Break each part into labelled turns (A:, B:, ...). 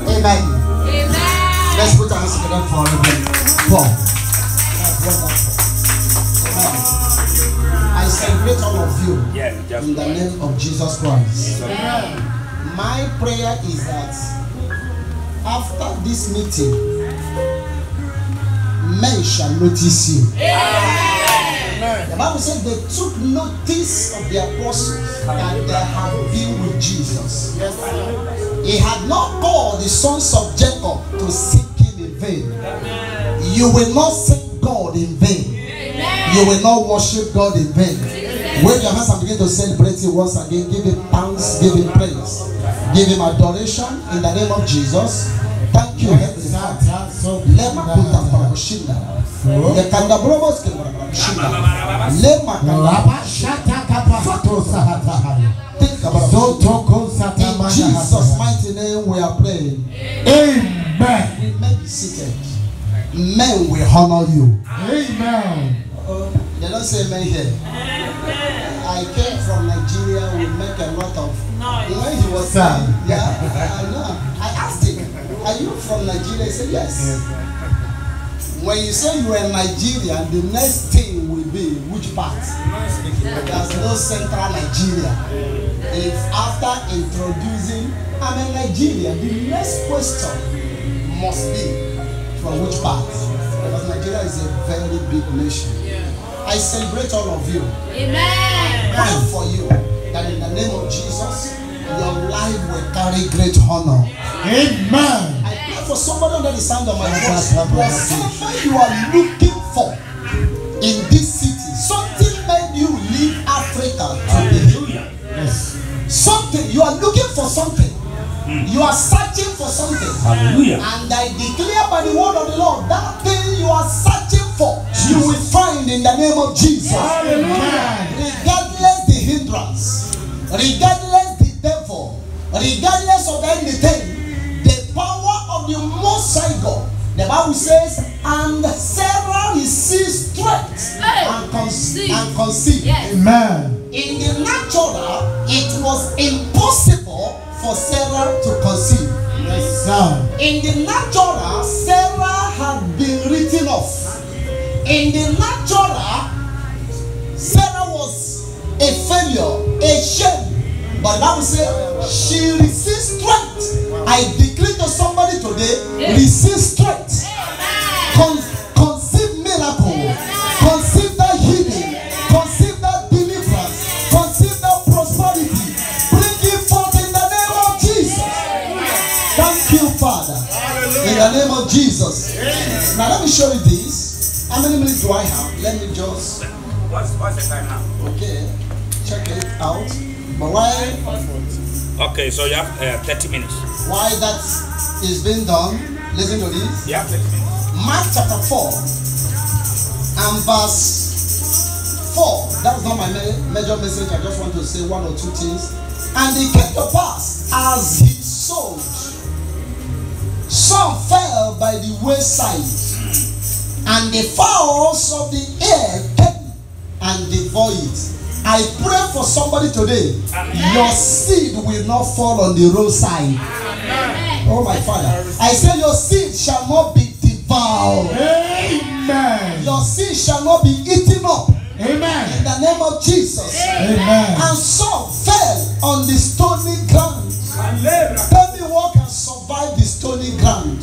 A: Amen. Let's put our hands together for Reverend Paul. I celebrate all of you in the name of Jesus Christ. My prayer is that after this meeting, men shall notice you. The Bible says they took notice of the apostles and they have been with Jesus. He had not called the sons of Jacob to seek him in vain. You will not seek God in vain. You will not worship God in vain. Wave your hands and begin to celebrate him once again. Give him thanks, give him praise, give him adoration in the name of Jesus. Thank you, Heavenly Father. In Jesus' mighty name we are praying. Amen. We may be seated. Men will honor you. Amen. They don't say amen here. I came from Nigeria. We make a lot of. When he was saying, I asked him, "Are you from Nigeria?" He said, "Yes." When you say you are Nigerian, the next thing will be which part? There's no central Nigeria. If after introducing I'm a Nigerian, the next question must be from which part? Because Nigeria is a very big nation. I celebrate all of you. Amen. Pray for you that in the name of Jesus, your life will carry great honor. Amen. I pray for somebody under the sound of my voice. Whatever you are looking for in this city, something made you leave Africa to be here. Yes. Something you are looking for something. You are searching for something. Hallelujah. And I declare by the word of the Lord, that thing you are searching for, you will find in the name of Jesus. Hallelujah. Regardless the hindrance, regardless the devil, regardless of anything, the power of the Most High God, the Bible says, and Sarah received strength and conceived. Yes. Amen. In the natural, it was impossible for Sarah to conceive. Yes, sir. In the natural, Sarah had been written off. In the natural, Sarah was a failure, a shame. But the Bible says she received strength. I declare to somebody today, receive strength. Conceive miracle. Conceive that healing. Conceive that deliverance. Conceive that prosperity. Bring it forth in the name of Jesus. Thank you, Father. In the name of Jesus. Now let me show you this. How many minutes do I have? Let me just.
B: What's the time now?
A: Okay. Check it out. But why?
B: Okay, so you have 30 minutes.
A: Why that is being done? Listen to this.
B: You have 30 minutes.
A: Mark chapter 4 and verse 4. That's not my major message. I just want to say one or two things. And it came to pass as he sowed, some fell by the wayside, and the fowls of the air came and devoured it. I pray for somebody today. Amen. Your seed will not fall on the roadside. Amen. Oh my Father. I say your seed shall not be devoured. Amen. Your seed shall not be eaten up. Amen. In the name of Jesus. Amen. And some fell on the stony ground. Tell me what can survive the stony ground.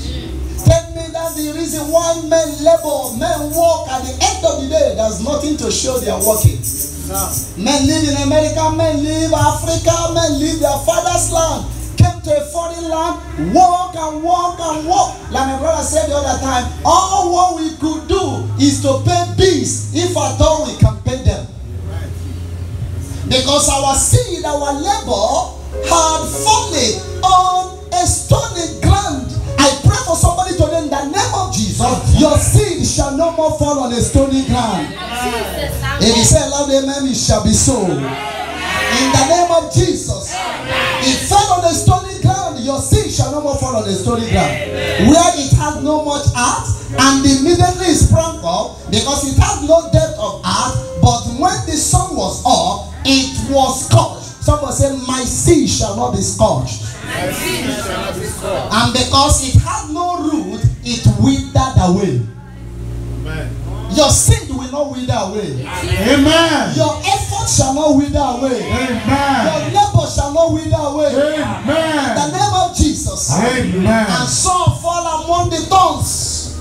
A: Tell me that the reason why men labor, men work, at the end of the day, there's nothing to show they are working. No. Men live in America, men live Africa, men live their father's land. Came to a foreign land, walk and walk and walk. Like my brother said the other time, all what we could do is to pay bills, if at all we can pay them. Because our seed, our labor had fallen on a stony ground. I pray for somebody today in the name of Jesus. Your seed shall no more fall on a stony ground. If you say loud amen, it shall be so. In the name of Jesus. It fell on a stony ground. Your seed shall no more fall on a stony ground. Where it has no much earth, and immediately it sprang up, because it has no depth of earth. But when the sun was up, it was scorched. Somebody say, my seed shall not be scorched.
C: My seed shall not be scorched.
A: And because it had no root, it withered away.
C: Amen.
A: Your seed will not wither away.
C: Amen.
A: Your effort shall not wither away.
C: Amen.
A: Your labor shall not wither away.
C: Amen.
A: In the name of Jesus.
C: Amen.
A: And some fall among the thorns.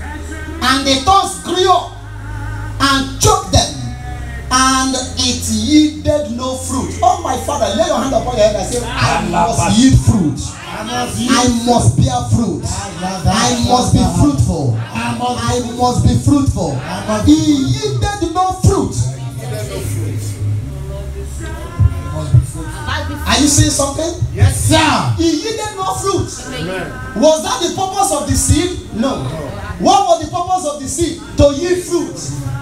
A: And the thorns grew up and choked them. And it yielded no fruit. Oh my Father, lay your hand upon your head and say, I must yield fruit. I must bear fruit. I must be fruitful. I must be fruitful. He yielded no fruit. Are you saying something?
C: Yes, sir.
A: He yielded no fruit.
C: Amen.
A: Was that the purpose of the seed? No. What was the purpose of the seed? To yield fruit.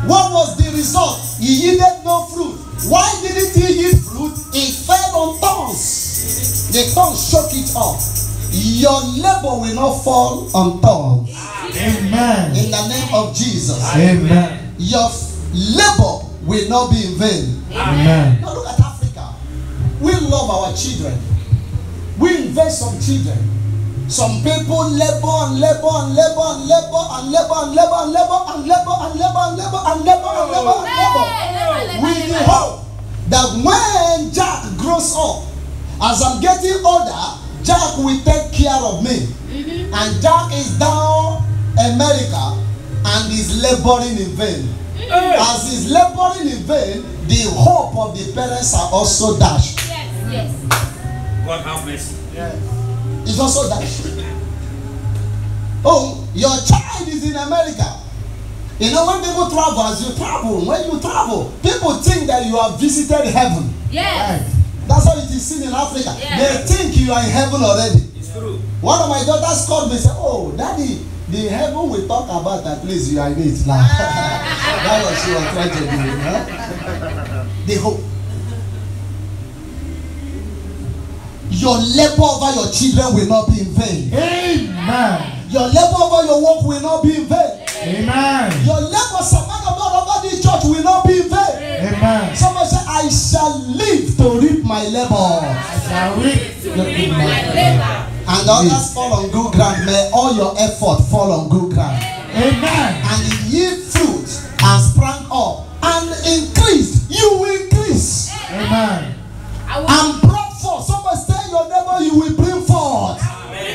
A: What was the result? He yielded no fruit. Why didn't he yield fruit? It fell on thorns. The thorns shook it off. Your labor will not fall on thorns.
C: Amen.
A: In the name of Jesus.
C: Amen.
A: Your labor will not be in vain.
C: Amen.
A: Now look at Africa. We love our children. We invest on children. Some people labor and labor and labor and labor and labor and labor and labor and labor and labor and labor and labor and labor and labor. With the hope that when Jack grows up, as I'm getting older, Jack will take care of me. And Jack is down America and is laboring in vain. As he's laboring in vain, the hope of the parents are also dashed.
B: Yes. God have mercy.
C: Yes.
A: It's also dashed. Oh, your child is in America. You know, when people travel, as you travel, when you travel, people think that you have visited heaven.
B: Yes.
C: Right.
A: That's how it is seen in Africa.
B: Yes.
A: They think you are in heaven already.
B: It's true.
A: One of my daughters called me and said, oh, Daddy, the heaven we talk about, at least you are in it now. That was what she was trying to do. Huh? The hope. Your labor over your children will not be in vain.
C: Amen.
A: Your labor over your work will not be in vain.
C: Amen.
A: Your labor, over this church will not be in vain.
C: Amen.
A: Somebody say, I shall live to reap my labor.
C: I shall reap to reap my labor.
A: And others fall on good ground. May all your effort fall on good ground.
C: Amen.
A: And it yield fruit and sprang up and increased. You will increase.
C: Amen.
A: And brought forth. Somebody say your neighbor, you will bring forth.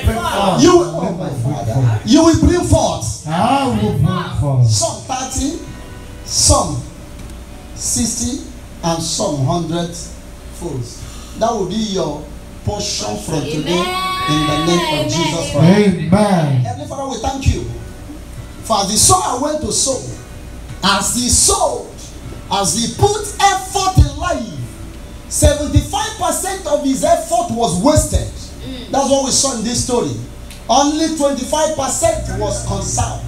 C: Bring forth.
A: You will, oh my Father, you will bring forth.
C: I will bring forth.
A: Some 30, some 60, and some 100 folds. That will be your portion from today in the name of Jesus Christ.
C: Amen.
A: Heavenly Father, we thank you for the sower went to sow. As he sowed, as he put effort in life, 75% of his effort was wasted. That's what we saw in this story. Only 25% was conserved.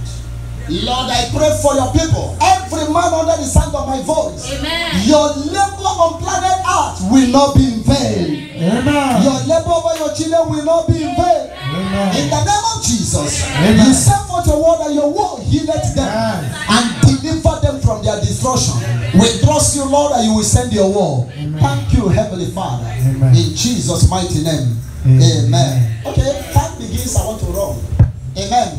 A: Lord, I pray for your people. Every man under the sound of my voice.
B: Amen.
A: Your labor on planet Earth will not be in vain.
C: Amen.
A: Your labor over your children will not be in vain.
C: Amen.
A: In the name of Jesus.
C: Amen.
A: You send forth your word and your word healed them and deliver them from their destruction. We trust you, Lord, that you will send your word.
C: Amen.
A: Thank you, Heavenly Father.
C: Amen.
A: In Jesus' mighty name. Amen. Okay, time begins. I want to run. Amen.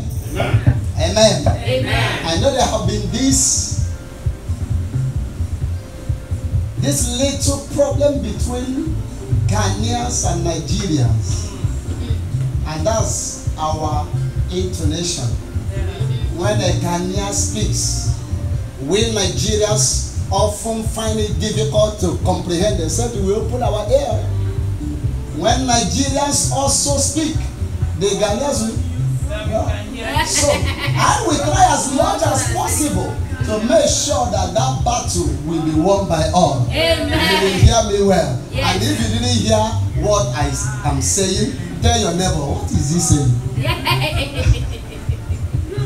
A: Amen.
B: Amen.
A: I know there have been this little problem between Ghanaians and Nigerians, and that's our intonation. When a Ghanaian speaks, we Nigerians often find it difficult to comprehend, except we open our ear. When Nigerians also speak, the Ghanaians will. So I will try as much as possible to make sure that that battle will be won by all.
B: Amen.
A: You will hear me well.
B: Yes.
A: And if you didn't hear what I am saying, tell your neighbor, what is he saying?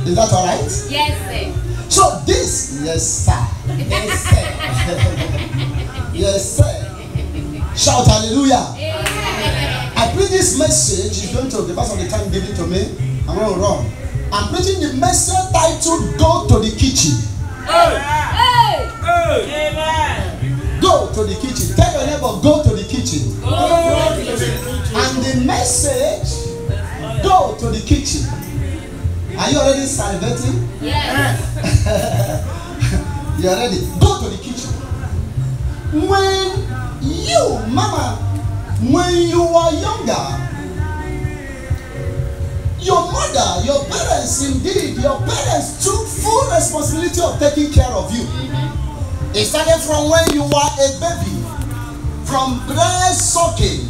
A: Is that all right?
B: Yes, sir.
A: So this, yes sir, yes sir, yes sir. Shout hallelujah. I preach this message is going to, because of the time given to me, I'm going to run. I'm preaching the message titled "Go to the Kitchen."
B: Hey. Amen.
A: Go to the kitchen. Tell your neighbor, go to the kitchen. And the message, go to the kitchen. Are you already salivating?
B: Yes.
A: You are ready? Go to the kitchen. When you, mama, when you were younger, your mother, your parents, indeed, your parents took full responsibility of taking care of you. It started from when you were a baby, from breast sucking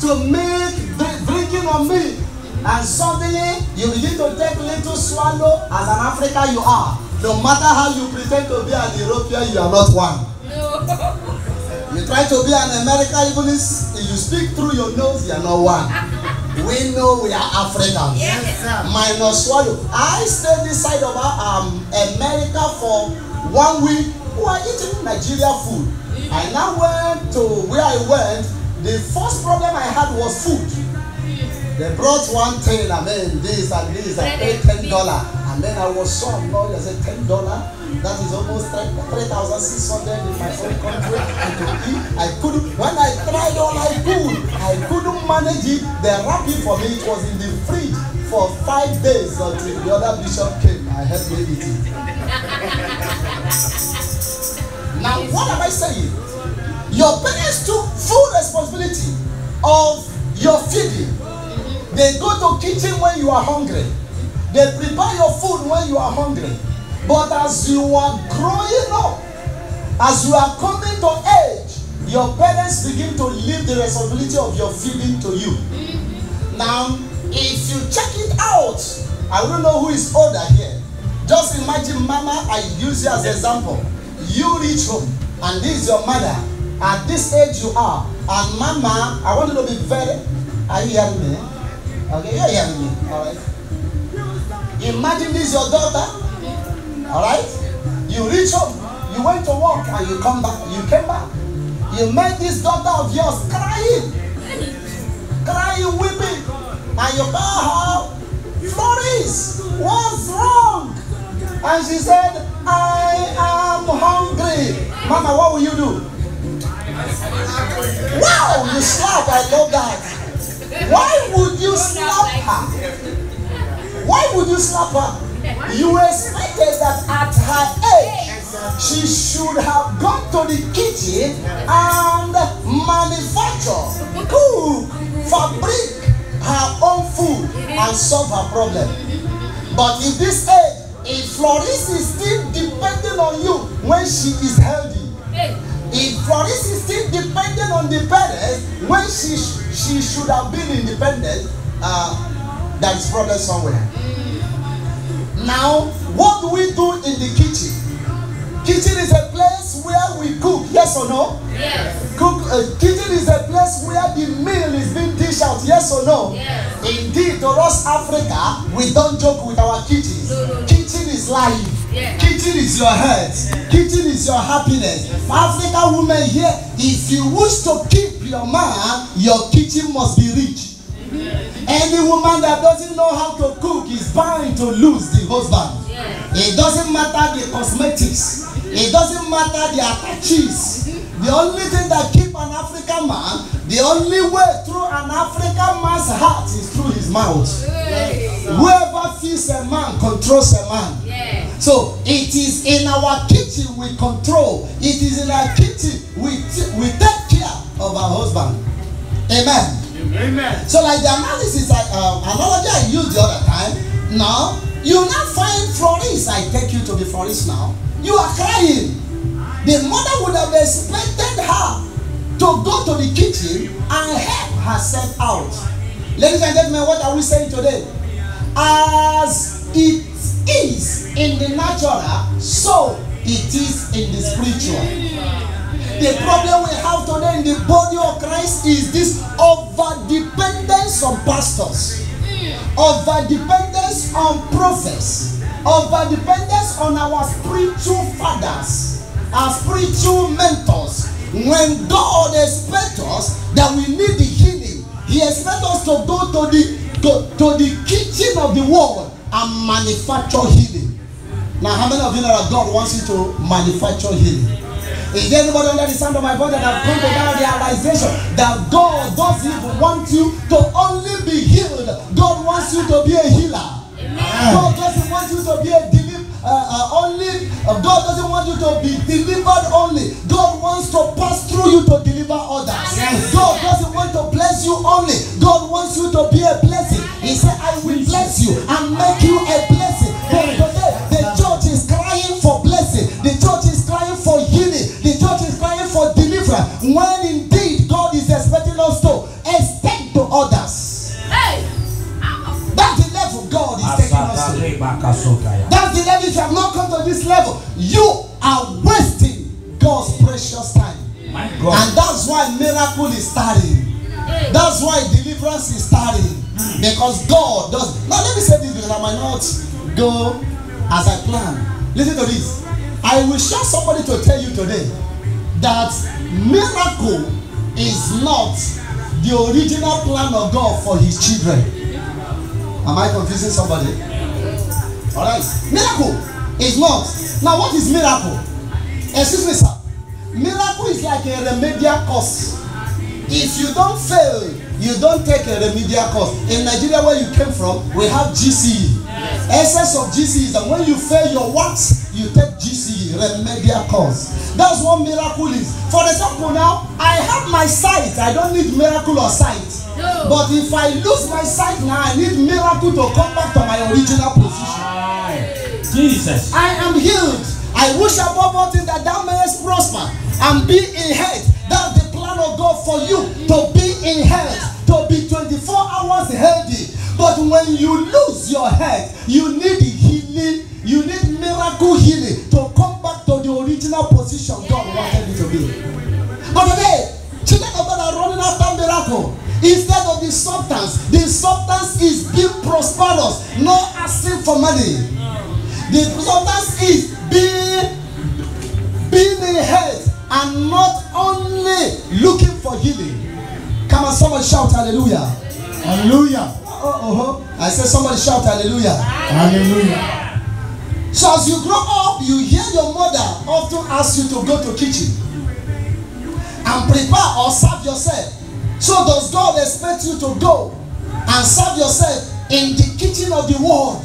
A: to milk, drinking of milk, and suddenly you begin to take little swallow. As an African you are, no matter how you pretend to be an European, you are not one.
B: No.
A: You try to be an American, even if you speak through your nose, you are not one. We know we are Africans.
B: Yes, sir.
A: Minus swallow. I stayed this side of America for 1 week. We were eating Nigeria food. I now went to where I went. The first problem I had was food. They brought one thing, I mean, this and this, I paid $10. And then I was so annoyed. I said, $10? That is almost 3,600 in my own country. I couldn't, when I tried all I couldn't manage it. They wrapped it for me. It was in the fridge for 5 days until the other bishop came. I helped me eat it. Now, what am I saying? Your parents took full responsibility of your feeding. They go to kitchen when you are hungry. They prepare your food when you are hungry. But as you are growing up, as you are coming to age, your parents begin to leave the responsibility of your feeding to you. Now, if you check it out, I don't know who is older here. Just imagine, mama, I use you as an example. You reach home, and this is your mother. At this age you are, and mama, I want you to be very, are you hearing me? Okay, you're hearing me, all right? Imagine this is your daughter, all right? You reach home, you went to work, and you come back, you came back. You met this daughter of yours crying, weeping, and you call her, Floris, what's wrong? And she said, I am hungry. Mama, what will you do? Wow, you slap, I love that. Why would you slap her? Why would you slap her? You expected that at her age, she should have gone to the kitchen and manufacture, cook, fabric her own food and solve her problem. But in this age, if Floris is still depending on you when she is healthy, if Floris is still dependent on the parents when she should have been independent, there is problem somewhere. Now, what do we do in the kitchen? Kitchen is a place where we cook, yes or no?
B: Yes.
A: Kitchen is a place where the meal is being dished out, yes or no?
B: Yes.
A: Indeed, to us Africa, we don't joke with our kitchens.
B: No.
A: Kitchen is life.
B: Yes.
A: Kitchen is your health. Kitchen is your happiness. African women here, if you wish to keep your man, your kitchen must be rich. Any woman that doesn't know how to cook is bound to lose the husband. Yes. It doesn't matter the cosmetics. It doesn't matter the attaches. The only thing that keeps an African man, the only way through an African man's heart is through his mouth. Yes. Whoever feeds a man controls a man. Yes. So it is in our kitchen we control. It is in our kitchen we take care of our husband. Amen. Amen. So like the analysis, analogy I used the other time. Now you now find Floris. I take you to the Floris now. You are crying. The mother would have expected her to go to the kitchen and help herself out. Ladies and gentlemen, what are we saying today? As it is in the natural, so it is in the spiritual. The problem we have today in the body of Christ is this over-dependence on pastors, over-dependence on prophets, over-dependence on our spiritual fathers, our spiritual mentors. When God expects us that we need the healing, He expects us to go to the kitchen of the world and manufacture healing. Now, how many of you know that God wants you to manufacture healing? Is there anybody under the sound of my voice that have come to that realization that God doesn't even want you to only be healed? God wants you to be a healer. God doesn't want you to be a God doesn't want you to be delivered only. God wants to pass through you to deliver others. God doesn't want to bless you only. God wants you to be a blessing. He said, I will bless you and make you a blessing. But today, the church is crying for blessing. The church is crying for healing. The church is crying for deliverance. When indeed God is expecting us to extend to others. That's the level God is taking us to. That's the level. If you have not come to this level, you are wasting God's precious time.
B: My God.
A: And that's why miracle is starting. That's why deliverance is starting. Because God does. Now let me say this because I might not go as I plan. Listen to this. I will share somebody to tell you today that miracle is not the original plan of God for his children. Am I confusing somebody? Alright. Miracle is not. Now what is miracle? Excuse me, sir. Miracle is like a remedial course. If you don't fail, you don't take a remedial course. In Nigeria where you came from, we have GCE. Essence of GCE is that when you fail your works, you take GCE, remedial course. That's what miracle is. For example now, I have my sight. I don't need miracle or sight. No. But if I lose my sight now, I need miracle to come back to my original position.
B: Jesus.
A: I am healed. I wish above all things that thou mayest prosper and be in health. That's the plan of God for you, to be in health, to be 24 hours healthy. But when you lose your health, you need healing, you need miracle healing to come back to the original position God wanted you to be. But today, children of God are running after miracle instead of the substance is being prosperous, not asking for money. The substance is being in health and not only looking for healing. Come on, somebody shout hallelujah.
C: Hallelujah.
A: I said somebody shout hallelujah.
C: Hallelujah.
A: So as you grow up, you hear your mother often ask you to go to kitchen and prepare or serve yourself. So does God expect you to go and serve yourself in the kitchen of the world?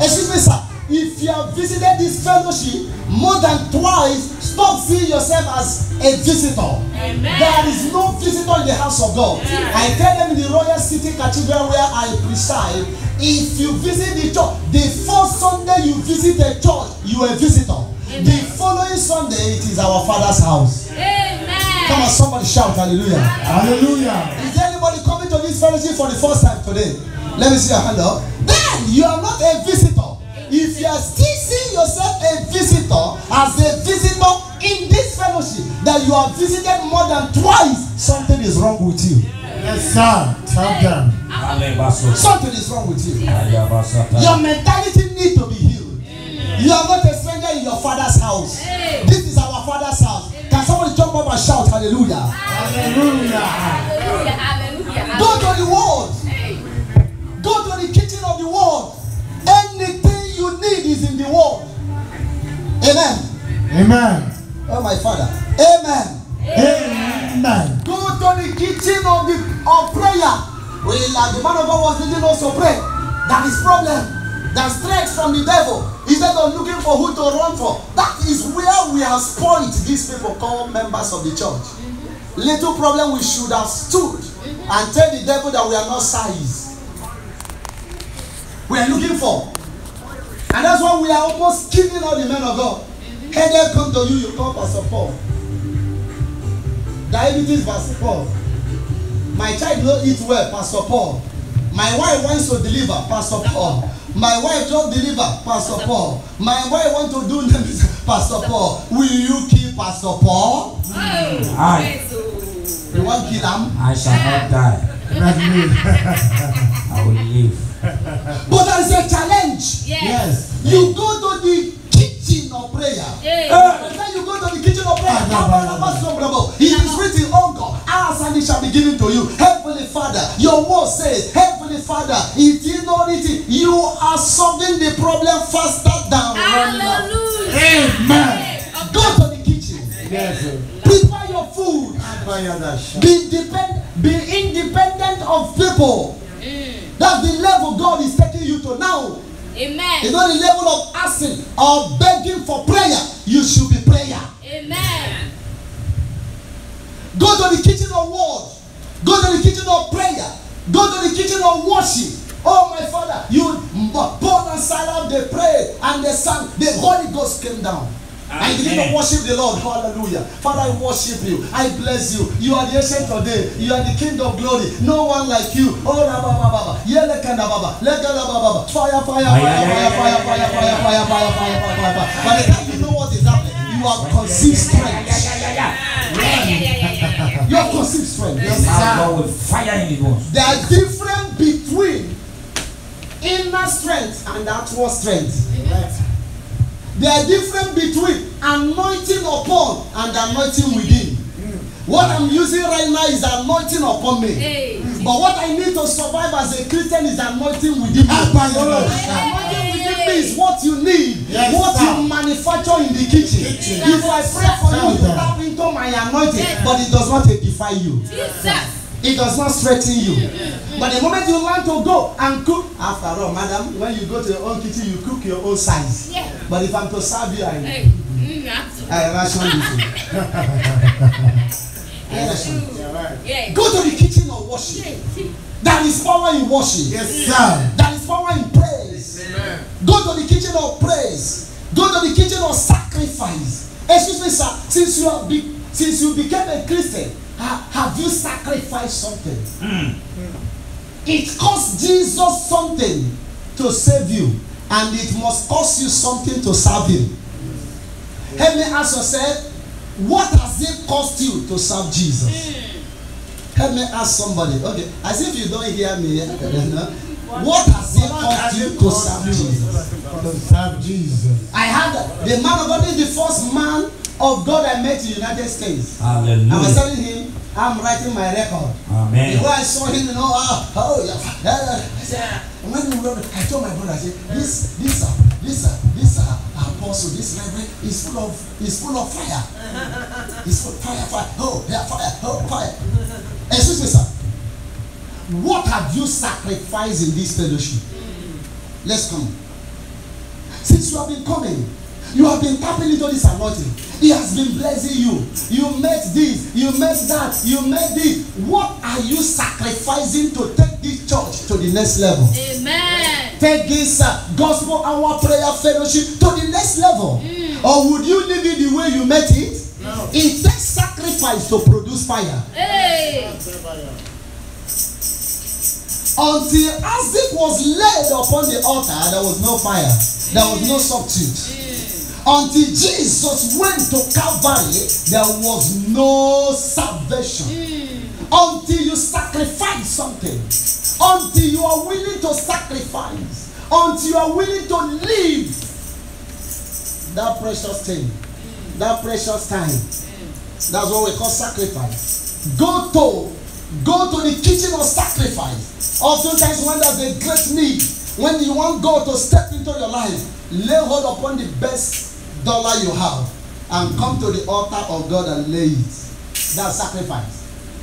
A: Excuse me, sir. If you have visited this fellowship more than twice, stop seeing yourself as a visitor. Amen. There is no visitor in the house of God. Amen. I tell them in the Royal City Cathedral where I preside, if you visit the church, the first Sunday you visit a church, you are a visitor. Amen. The following Sunday, it is our Father's house. Amen. Come on, somebody shout hallelujah.
C: Hallelujah.
A: Is there anybody coming to this fellowship for the first time today? Let me see your hand up. Then you are not a visitor. If you are still seeing yourself a visitor in this fellowship, that you have visited more than twice, something is wrong with you.
C: Yes, sir. Tell them.
A: Something is wrong with you. Your mentality needs to be healed. You are not a stranger in your Father's house. This is our Father's house. Can somebody jump up and shout hallelujah?
C: Hallelujah.
B: Hallelujah.
A: Go to the world. Go to the kitchen of the world. Anything you need is in the world. Amen.
C: Amen.
A: Oh my Father. Amen.
C: Amen.
A: Go to the kitchen of prayer. Well, the man of God was leading us to pray. That is problem. That's threat from the devil. Instead of looking for who to run for. That is where we have spoiled these people called members of the church. Little problem, we should have stood and tell the devil that we are not size. We are looking for. And that's why we are almost killing all the men of God. Headache come to you, you call Pastor Paul. Diabetes, Pastor Paul. My child don't eat well, Pastor Paul. My wife wants to deliver, Pastor Paul. My wife don't deliver, Pastor Paul. My wife wants to do this, Pastor Paul. Will you kill Pastor Paul?
B: Aye.
A: You want to kill him?
B: I shall not die. I will live.
A: But there is a challenge.
C: Yes.
A: You go to the kitchen of prayer. When you go to the kitchen of prayer, it is written, oh God, ask and it shall be given to you. Heavenly Father, your word says, Heavenly Father, if you know it, you are solving the problem faster than running.
C: Amen.
A: Go to the kitchen.
C: Yes, sir.
A: Prepare your food. Be independent of people. That's the level God is taking you to now.
B: Amen.
A: It's not the level of asking or begging for prayer. You should be prayer.
B: Amen.
A: Go to the kitchen of word. Go to the kitchen of prayer. Go to the kitchen of worship. Oh my Father, Paul and Silas, they prayed and they sang. The Holy Ghost came down. And you begin to worship the Lord. Hallelujah. Father, I worship you. I bless you. You are the ancient of days. You are the King of glory. No one like you. Oh, Rabba Baba. Yelekanda Baba. Legala Baba. Fire, fire, fire, fire, fire, fire, fire, fire, fire, fire, fire. By the time you know what is happening, you are conceived strength. You are conceived strength.
B: Yes, sir. With fire in the bones.
A: There are difference between inner strength and outward strength. There are difference between anointing upon and anointing within. What I'm using right now is anointing upon me. But what I need to survive as a Christian is anointing within me. Anointing within me is what you need, what you manufacture in the kitchen. If I pray for you to tap into my anointing, but it does not edify you. It does not strengthen you. But the moment you learn to go and cook, after all, madam, when you go to your own kitchen, you cook your own size. But if I'm to serve you, I ration you. Go to the kitchen of worship. There is power in worship.
C: Yes, sir.
A: There is power in praise.
C: Amen.
A: Go to the kitchen of praise. Go to the kitchen of sacrifice. Excuse me, sir. Since you became a Christian, have you sacrificed something? It cost Jesus something to save you, and it must cost you something to serve him. Help me ask yourself, what has it cost you to serve Jesus? Help me ask somebody. Okay, as if you don't hear me. What has it cost you to serve Jesus?
C: To serve Jesus.
A: I had the man of God is the first man of God I met in the United States.
B: Hallelujah.
A: I was telling him, I'm writing my record.
B: Amen.
A: Before I saw him, I told my brother, I said, this apostle, this reverend is full of fire. He's full of fire. Oh, yeah, fire. Excuse me, sir. What have you sacrificed in this fellowship? Let's come. Since you have been coming, you have been tapping into this anointing. He has been blessing you. You met this, you met that, you met this. What are you sacrificing to take this church to the next level?
B: Amen.
A: Take this gospel hour prayer fellowship to the next level. Or would you leave it the way you met it? No. It takes sacrifice to produce fire.
B: Hey.
A: Until Isaac was laid upon the altar, there was no fire. There was no substitute. Until Jesus went to Calvary, there was no salvation. Until you sacrifice something, until you are willing to sacrifice, until you are willing to live that precious thing, that precious time. That's what we call sacrifice. Go to the kitchen of sacrifice. Oftentimes when there's a great need, when you want God to step into your life, lay hold upon the best dollar you have and come to the altar of God and lay it. That's sacrifice.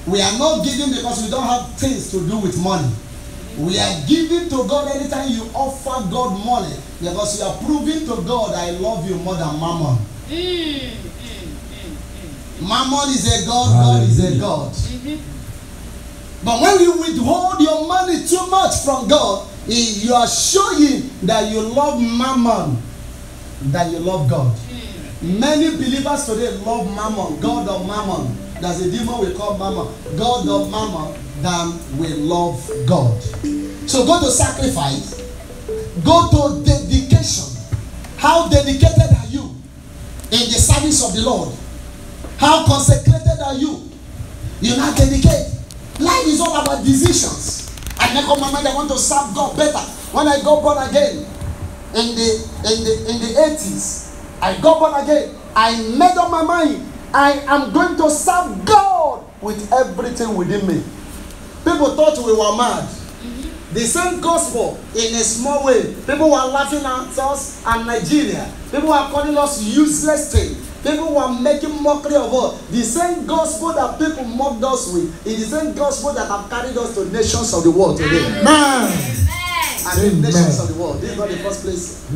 A: We are not giving because we don't have things to do with money. We are giving to God anytime you offer God money, because you are proving to God, I love you more than mammon. Mammon is a God, God is a God. But when you withhold your money too much from God, you are showing that you love mammon, that you love God. Many believers today love mammon, God of mammon. There's a demon we call mammon, God of mammon, than we love God. So go to sacrifice, go to dedication. How dedicated are you in the service of the Lord? How consecrated are you? You not dedicate. Life is all about decisions. I make up my mind I want to serve God better. When I got born again in the 80s, I got born again. I made up my mind I am going to serve God with everything within me. People thought we were mad. The same gospel in a small way. People were laughing at us and Nigeria. People were calling us useless things. People were making mockery of us. The same gospel that people mocked us with is the same gospel that have carried us to nations of the world today.
C: Amen.
A: And the nations of the world. This is not the first place.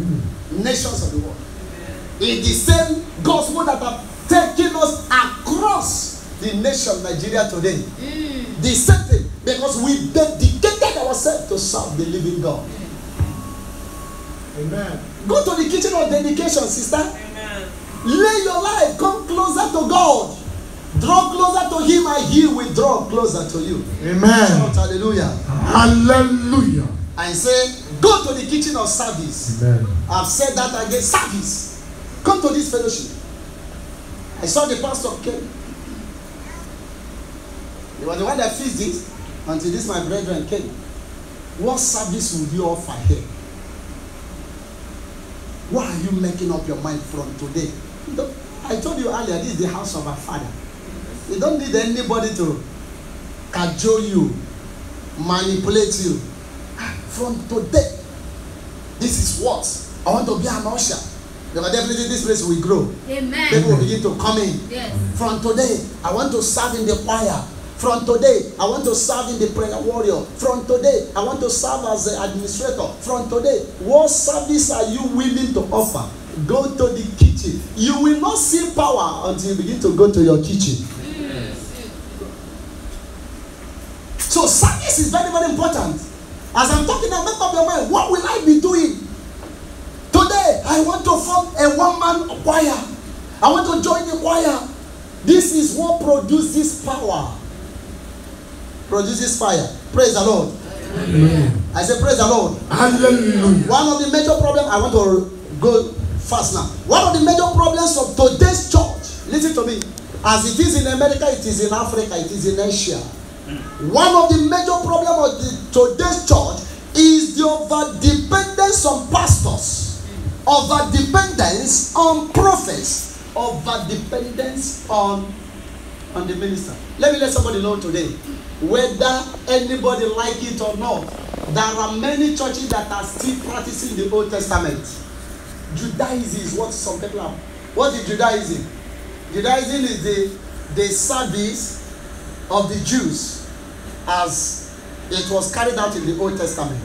A: Nations of the world. It's the same gospel that have taken us across the nation of Nigeria today. The same thing. Because we dedicated ourselves to serve the living God.
C: Amen.
A: Go to the kitchen of dedication, sister.
B: Amen.
A: Lay your life. Come closer to God. Draw closer to Him and He will draw closer to you.
C: Amen.
A: Shout hallelujah.
C: Hallelujah.
A: I say, go to the kitchen of service.
C: Amen.
A: I've said that again. Service. Come to this fellowship. I saw the pastor came. He was the one that fixed this until this my brethren came. What service would you offer here? Why are you making up your mind from today? I told you earlier, this is the house of our Father. You don't need anybody to cajole you, manipulate you. From today, this is what I want to be an usher. Because definitely this place will grow.
B: Amen.
A: People will begin to come in.
B: Yes.
A: From today, I want to serve in the choir. From today, I want to serve in the prayer warrior. From today, I want to serve as an administrator. From today, what service are you willing to offer? Go to the kitchen. You will not see power until you begin to go to your kitchen. So service is very, very important. As I'm talking, I make up your mind. What will I be doing? Today, I want to form a one-man choir. I want to join the choir. This is what produces power. Produces fire. Praise the Lord.
C: Amen.
A: I say praise the Lord.
C: Hallelujah.
A: One of the major problems, I want to go fast now. One of the major problems of today's church, listen to me, as it is in America, it is in Africa, it is in Asia. One of the major problems of today's church is the over-dependence on pastors, over-dependence on prophets, over-dependence on the minister. Let me let somebody know today, whether anybody like it or not, there are many churches that are still practicing the Old Testament. Judaism is what some people have. What is Judaism? Judaism is the service of the Jews as it was carried out in the Old Testament.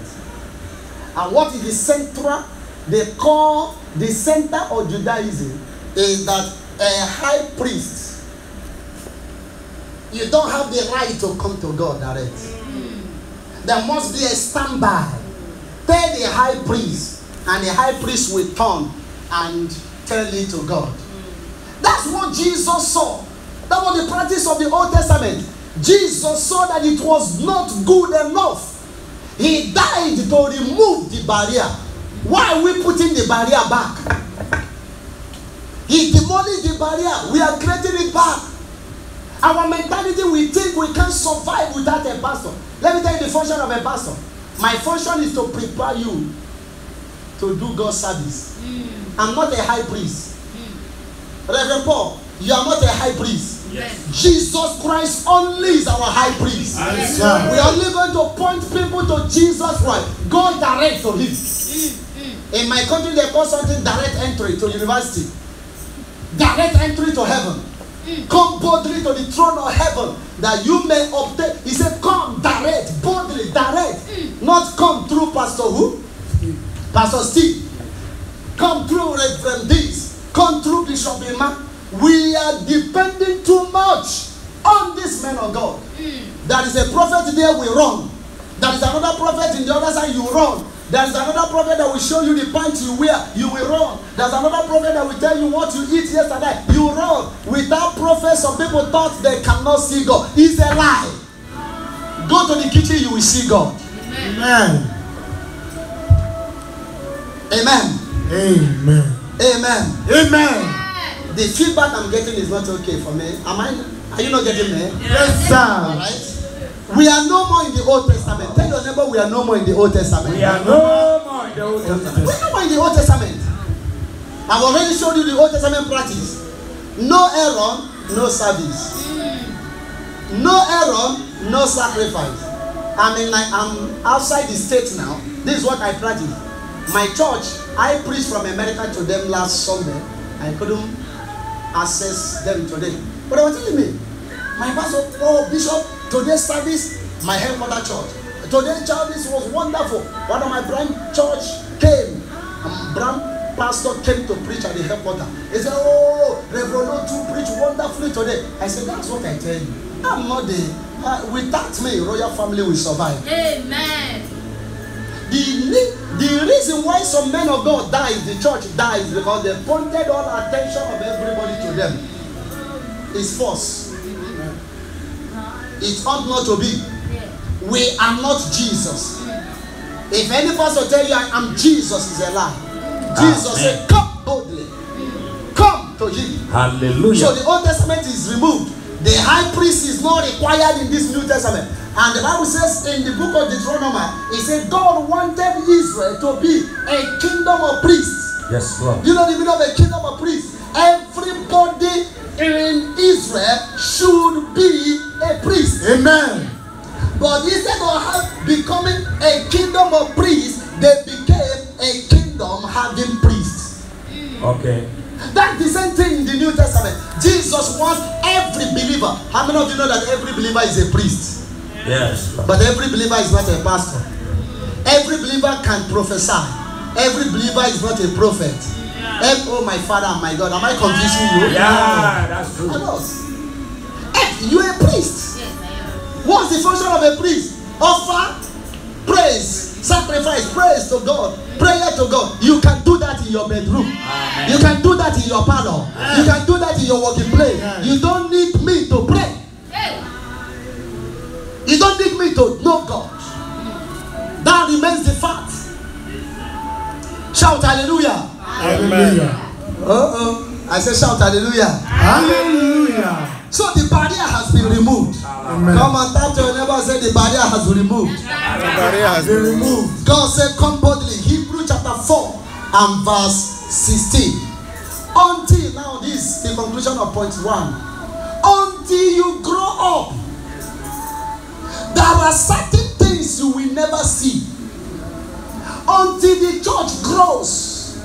A: And what is the central, they call the center of Judaism is that a high priest, you don't have the right to come to God direct. There must be a standby. Tell the high priest, and the high priest will turn and tell it to God. That's what Jesus saw. That was the practice of the Old Testament. Jesus saw that it was not good enough. He died to remove the barrier. Why are we putting the barrier back? He demolished the barrier. We are creating it back. Our mentality, we think we can't survive without a pastor. Let me tell you the function of a pastor. My function is to prepare you to do God's service. I'm not a high priest. Reverend Paul, you are not a high priest.
B: Yes.
A: Jesus Christ only is our high priest.
C: Yes,
A: We are only going to point people to Jesus Christ. Go direct to Him. In my country, they call something direct entry to university. Direct entry to heaven. Come boldly to the throne of heaven that you may obtain. He said, come direct, boldly, direct. Not come through Pastor who? Pastor Steve. Come through Reverend this. Come through Bishop Emma. We are depending too much on this man of God. There is a prophet there, we run. There is another prophet in the other side, you run. There is another prophet that will show you the pants you wear, you will run. There's another prophet that will tell you what you eat yesterday, you run. Without prophets, some people thought they cannot see God. It's a lie. Go to the kitchen, you will see God.
C: Amen.
A: Amen.
C: Amen.
A: Amen.
C: Amen.
A: The feedback I'm getting is not okay for me. Are you not getting me?
C: Yes, sir.
A: Alright? We are no more in the Old Testament. Tell your neighbor we are no more in the Old Testament.
C: We are no more in the Old Testament.
A: We are no more in the Old Testament. I've already showed you the Old Testament practice. No Aaron, no service. No Aaron, no sacrifice. I'm outside the state now. This is what I practice. My church, I preached from America to them last Sunday. I access them today. But they were telling me, my pastor, oh Bishop, today's service, my headquarter church. Today's service was wonderful. One of my branch church came. Branch pastor came to preach at the headquarter. He said, oh, Reverend Otu preached wonderfully today. I said, that's what I tell you. I'm not the without me, royal family will survive.
B: Amen.
A: The reason why some men of God died, the church dies, because they pointed all attention of everybody to them. It's false. It ought not to be. We are not Jesus. If any pastor tell you I am Jesus, is a lie. Jesus said, come boldly. Come to him.
C: Hallelujah.
A: So the Old Testament is removed. The high priest is not required in this New Testament. And the Bible says in the book of Deuteronomy, it said God wanted Israel to be a kingdom of priests.
C: Yes, Lord.
A: You know the meaning of a kingdom of priests? Everybody in Israel should be a priest.
C: Amen.
A: But instead of becoming a kingdom of priests, they became a kingdom having priests.
C: Okay.
A: That's the same thing in the New Testament. Jesus wants every believer. How many of you know that every believer is a priest?
C: Yes.
A: But every believer is not a pastor. Every believer can prophesy. Every believer is not a prophet. Oh my Father and my God, am I confusing you?
C: Yeah, that's true.
A: You're a priest. What's the function of a priest? Offer praise, sacrifice, praise to God, prayer to God. You can do that in your bedroom.
C: Amen.
A: You can do that in your parlor. You can do that in your working place. You don't need me to pray. You don't need me to know God. That remains the fact. Shout hallelujah.
C: Hallelujah.
A: I said shout hallelujah.
C: Hallelujah.
A: So the barrier has been removed.
C: Amen.
A: Come and tap to your neighbor and say the barrier has been removed.
C: The barrier has been removed.
A: God said come boldly. Hebrews chapter 4 and verse 16. Until now, this is the conclusion of point 1. Until you grow up, there are certain things you will never see. Until the church grows,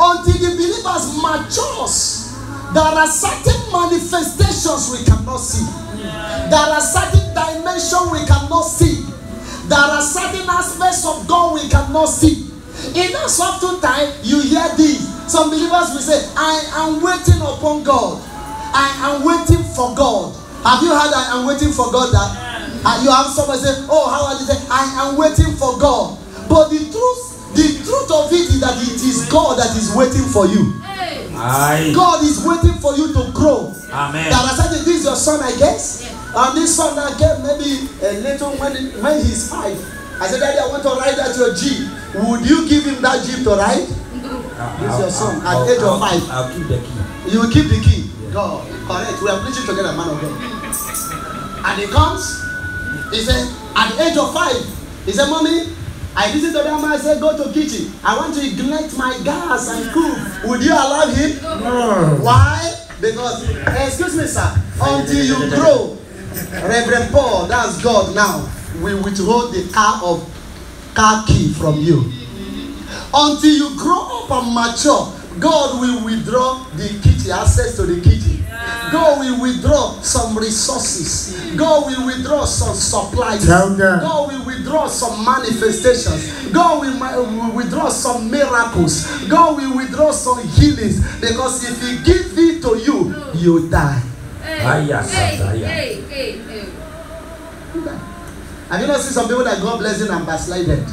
A: until the believers matures, there are certain manifestations we cannot see. There are certain dimensions we cannot see. There are certain aspects of God we cannot see. In that certain time, you hear this. Some believers will say, I am waiting upon God. I am waiting for God. Have you heard I am waiting for God? That you have somebody say, oh, how are you say, I am waiting for God. But the truth of it is that it is God that is waiting for you.
C: Aye.
A: God is waiting for you to grow.
C: Amen.
A: That I said, this is your son, I guess. And this son I gave maybe a little when he's 5. I said, Daddy, I want to ride at your Jeep. Would you give him that Jeep to ride? This is your son at the age of 5.
C: I'll keep the key.
A: You will keep the key. God, correct. We are preaching together, man of God. And he comes. He said, at the age of 5, he said, Mommy, I visit to that man. I said, go to kitchen. I want to ignite my gas and cook. Would you allow him?
C: No.
A: Why? Because, excuse me, sir, until you grow, Reverend Paul, that's God now, will withhold the car key from you. Until you grow up and mature, God will withdraw the kitchen, access to the kitchen. God will withdraw some resources. God will withdraw some supplies. God will withdraw some manifestations. God will withdraw some miracles. God will withdraw some healings. Because if He gives it to you, you die. Have you not seen some people that God blessing and backslided?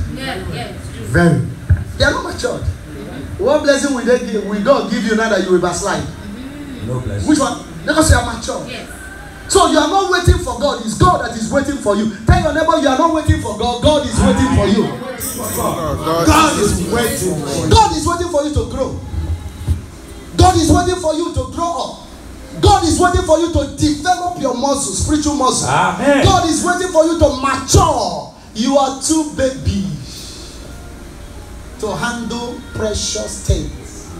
A: Very. They are not matured. What blessing will they give? Will God give you now that you will backslide?
C: No blessing.
A: Which one? Because you are mature.
B: Yes.
A: So you are not waiting for God. It's God that is waiting for you. Tell your neighbor you are not waiting for God. God is waiting for you.
C: God is waiting for you.
A: God is waiting for you to grow. God is waiting for you to grow up. God is waiting for you to develop your muscles, spiritual muscles.
C: Amen.
A: God is waiting for you to mature. You are too baby to handle precious things.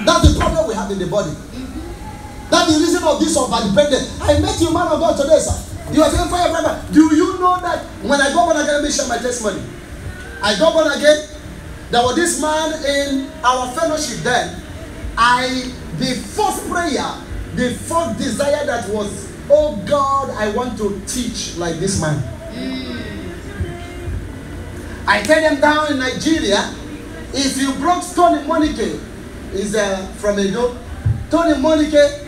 A: That's the problem we have in the body. That's the reason of this overdependence. I met you, man of God, today, sir. You are saying, fire. Do you know that when I got born again, let me share my testimony. I got born again. There was this man in our fellowship then. The first prayer the fourth desire that was, oh God, I want to teach like this man. I tell them down in Nigeria, if you brought Tony Monike, is from Edo, Tony Monike,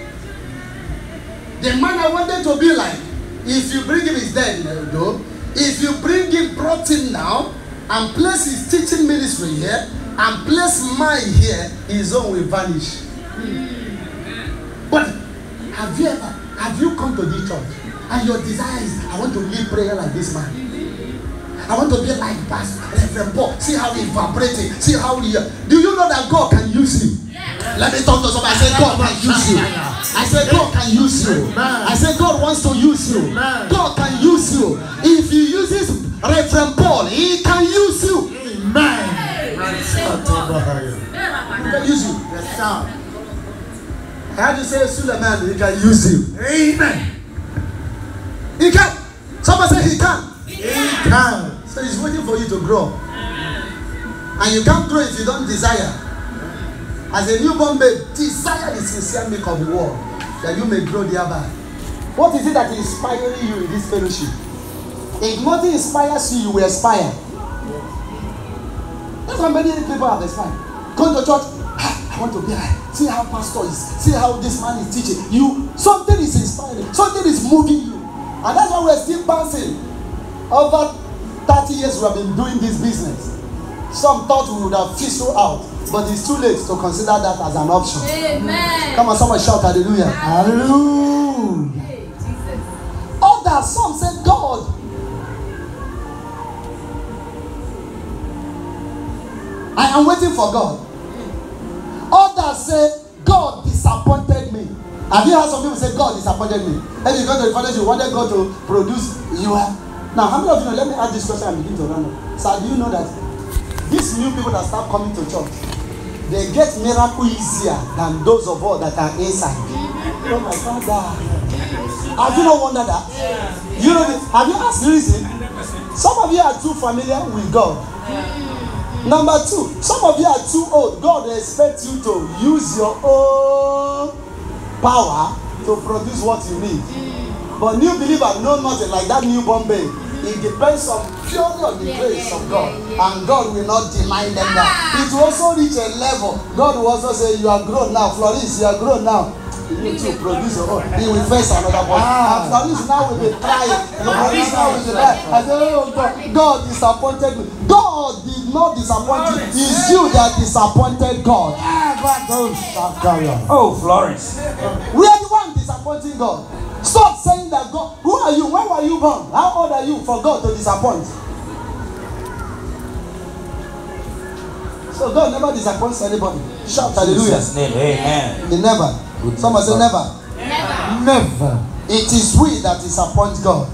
A: the man I wanted to be like, if you bring him, is dead in Edo. If you brought him now and place his teaching ministry here and place mine here, his own will vanish. But have you come to this church and your desire is, I want to lead prayer like this man. I want to be like Pastor Reverend Paul. See how he vibrating. See how he. Do you know that God can use you? Let me talk to somebody. I say God can use you. I say God can use you. I say God wants to use you. God can use you. If He uses Reverend Paul, He can use you. Amen. He can use you. Yes, sir. How do you say Suleiman? He can use you. Amen. He can. Somebody say He can. He can. So He's waiting for you to grow. And you can't grow if you don't desire. As a newborn babe, desire the sincere milk of the world, that you may grow thereby. What is it that is inspiring you in this fellowship? If nothing inspires you, you will aspire. That's why many people have aspired. Going to church, I want to be like, see how pastor is, see how this man is teaching. Something is inspiring, something is moving you. And that's why we're still bouncing. Over 30 years we have been doing this business. Some thought we would have fizzled out, but it's too late to consider that as an option. Amen. Come on, someone shout hallelujah. Hallelujah. Hey, Jesus. Others, some say, God, I am waiting for God. Others say, God disappointed me. Have you heard some people say, God disappointed me? And you go to the father, you wanted God to produce you. Now, how many of you know? Let me ask this question and begin to run up. So, do you know that these new people that start coming to church, they get miracle easier than those of us that are inside? Oh my Father. Have you not wondered that? You know this? Have you asked the reason? Some of you are too familiar with God. Number two, some of you are too old. God expects you to use your own power to produce what you need. But new believer know nothing like that newborn babe. It depends purely on the grace of God. And God will not deny them that. It will also reach a level. God will also say, you are grown now. Flourish, you are grown now. You need to produce your own. He will face another one. And Flourish now will be trying. Flourish now will be trying. I say, oh God, God disappointed me. God did not disappoint you. It's you that disappointed God.
B: Oh, Florence.
A: We are the one disappointing God. Stop saying that God, who are you? When were you born? How old are you for God to disappoint? So God never disappoints anybody. Shout hallelujah.
B: Name, amen.
A: He never. Someone say never. Never. It is we that disappoint God.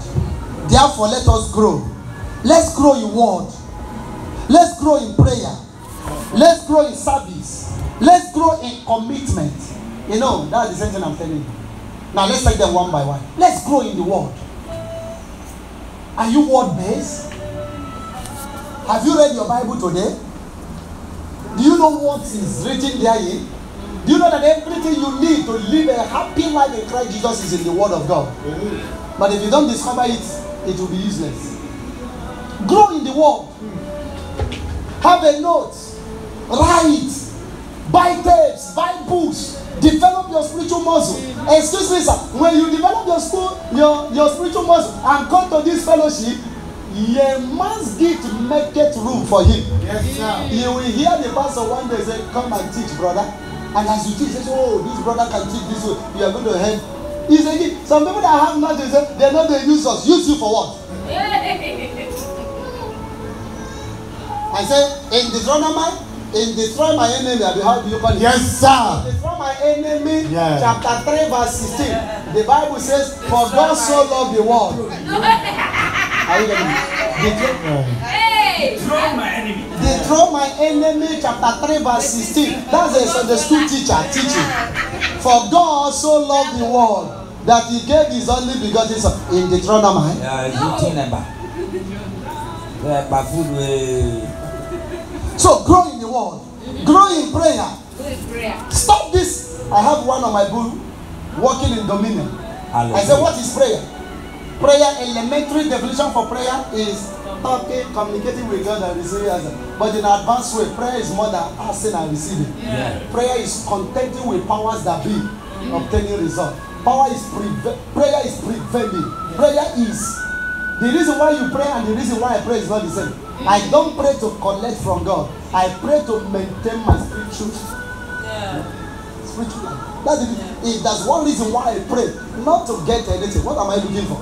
A: Therefore, let us grow. Let's grow in word. Let's grow in prayer. Let's grow in service. Let's grow in commitment. You know, that's the same thing I'm telling you. Now let's take them one by one. Let's grow in the word. Are you word based? Have you read your Bible today? Do you know what is written therein? Do you know that everything you need to live a happy life in Christ Jesus is in the word of God? But if you don't discover it, it will be useless. Grow in the word. Have a note. Write. Buy tapes. Buy books. Develop your spiritual muscle. Excuse me, sir. When you develop your spiritual muscle and come to this fellowship, you must get to make it room for him. Yes, sir. You will hear the pastor one day say, "Come and teach, brother." And as you teach, you say, "Oh, this brother can teach this way. You are going to help." He's a gift. Some people that have not, they say, they're not going to use us. Use you for what? I say, in destroy my enemy, how do you call it? Yes, sir. Destroy my enemy, chapter 3, verse 16. The Bible says, "For God so loved the world." Are you getting it?
B: Destroy my enemy.
A: Destroy my enemy, chapter 3, verse 16. That's a Sunday school teacher teaching. For God so loved the world that He gave His only begotten Son. In Deuteronomy. So grow in the word. Grow in prayer. Stop this. I have one on my book. Walking in dominion.
B: Hallelujah.
A: I said, what is prayer? Prayer, elementary definition for prayer is talking, communicating with God and receiving answer. But in an advanced way, prayer is more than asking and receiving.
B: Yeah.
A: Prayer is contending with powers that be, obtaining results. Prayer is prevailing. Prayer is the reason why you pray and the reason why I pray is not the same. I don't pray to collect from God. I pray to maintain my spiritual life. That's one reason why I pray, not to get anything. What am I looking for?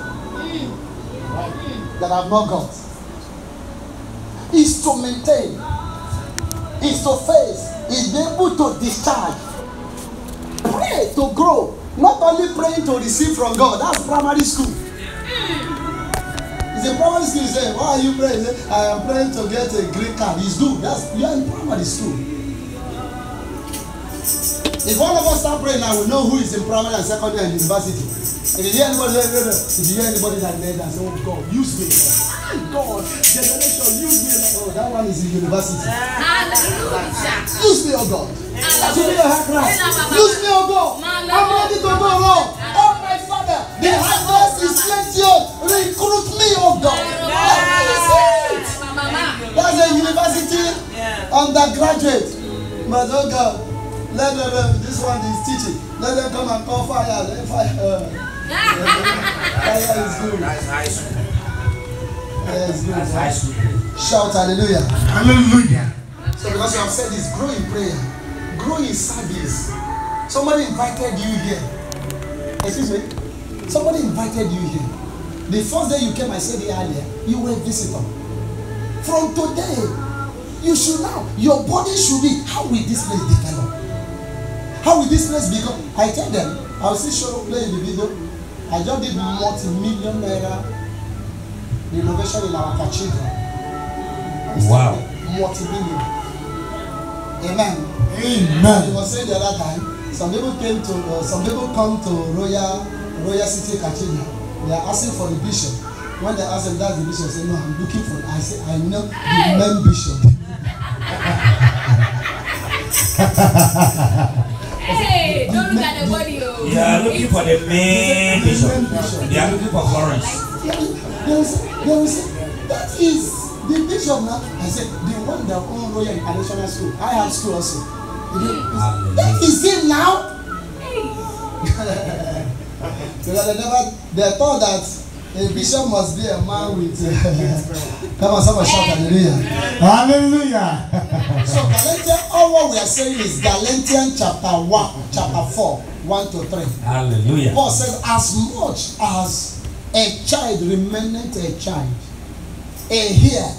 A: That I've not got. Is to maintain. Is to face. Is be able to discharge. Pray to grow. Not only praying to receive from God. That's primary school. It's a primary school. You say, why are you praying? Say, I am praying to get a green card. It's good. You are in primary school. If one of us start praying now, we know who is in primary and secondary and university. If you hear anybody that say, oh God, use me. God, generation, use me. Oh, that one is in university. Use me, oh God. Use me, oh God. I'm ready to go wrong. Oh my Father, the harvest is plenty. Recruit me, oh God. That's a university undergraduate. But oh God, let them, this one is teaching. Let them come and call fire. Let fire. Fire is good.
B: That's high school.
A: Fire is good.
B: That's high school.
A: Shout hallelujah.
C: Hallelujah.
A: So because you have said this, grow in prayer, grow in service. Somebody invited you here. Excuse me. Somebody invited you here. The first day you came, I said it earlier, you were a visitor. From today, you should now, your body should be, how will this place develop? How will this place become? I tell them, I will still show play in the video. I just did multi-million naira renovation in our cathedral.
B: Wow.
A: Multi-million. Amen.
C: Amen.
A: I was saying the other time, some people come to Royal City Cathedral. They are asking for the bishop. When they ask them, that's the bishop, say, no, I'm looking for. I say, I know the main bishop.
D: Hey, don't look at the body.
B: You are looking for the main bishop. You are looking for Florence.
A: They will say, that is the bishop now. I said, the one that own Royal International School. I have school also. That is it now. Because they thought that a bishop must be a man with come on, someone shout hallelujah.
C: Hallelujah.
A: So Galatians, all what we are saying is Galatians chapter 4, 1 to 3.
B: Hallelujah.
A: Paul says, as much as a child remaineth a child, a heir,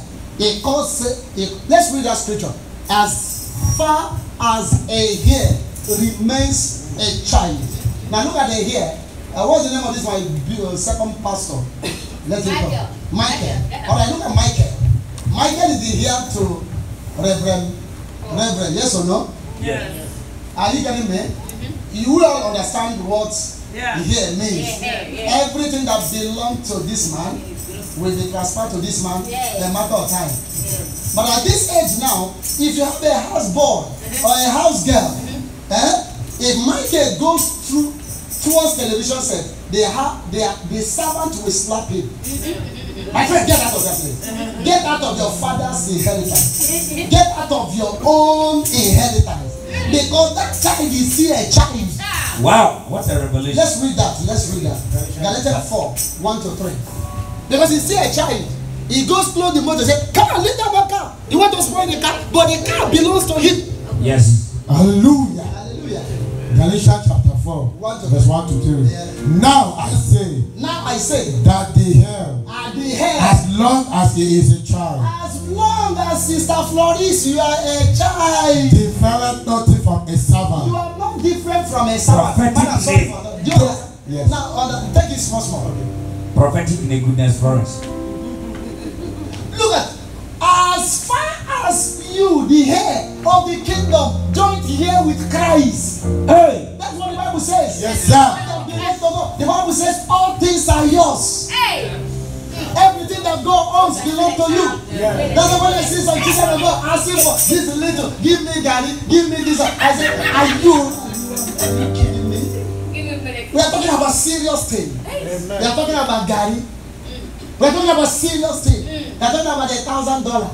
A: let's read that scripture. As far as a heir remains a child. Now look at the heir. What's the name of this my second pastor? Let's go. Michael. Alright, look at Michael. Michael is the heir to Reverend. Yes or no?
B: Yes.
A: Are you getting me? You will understand what the heir means. Everything that belongs to this man will be transferred to this man in a matter of time. But at this age now, if you have a house boy or a house girl, if Michael goes towards television set, the servant will slap him. My friend, get out of that place. Get out of your father's inheritance. Get out of your own inheritance. Because that child is still a child.
B: Wow, what a revelation.
A: Let's read that. Galatians 4, 1 to 3. Because he's still a child. He goes close the motor and says, come on, leave that car. You want to spoil the car, but the car belongs to him.
B: Yes.
C: Hallelujah.
A: Hallelujah.
C: Galatians chapter 4, verse 1 to 3.
A: Yeah.
C: Now I say that the heir, as long as he is a child,
A: as long as Sister Floris, you are a child,
C: different nothing from a servant.
A: you are not different from a servant.
B: Prophetic name.
C: Yes.
A: Now, take it small.
B: Prophetic name, goodness, Florence.
A: Look at, as far as you, the heir of the kingdom, joint here with Christ.
B: Hey.
A: That's what the Bible says.
C: Yes, sir.
A: The Bible says all things are yours.
D: Hey.
A: Everything that God owns belongs to you.
C: Yeah.
A: That's why I see some children of God asking for this little, give me Gary, give me this. I said, are you kidding me?
D: Give him the
A: We are talking about serious thing. We are talking about Gary. We are talking about serious thing. We are talking about $1,000.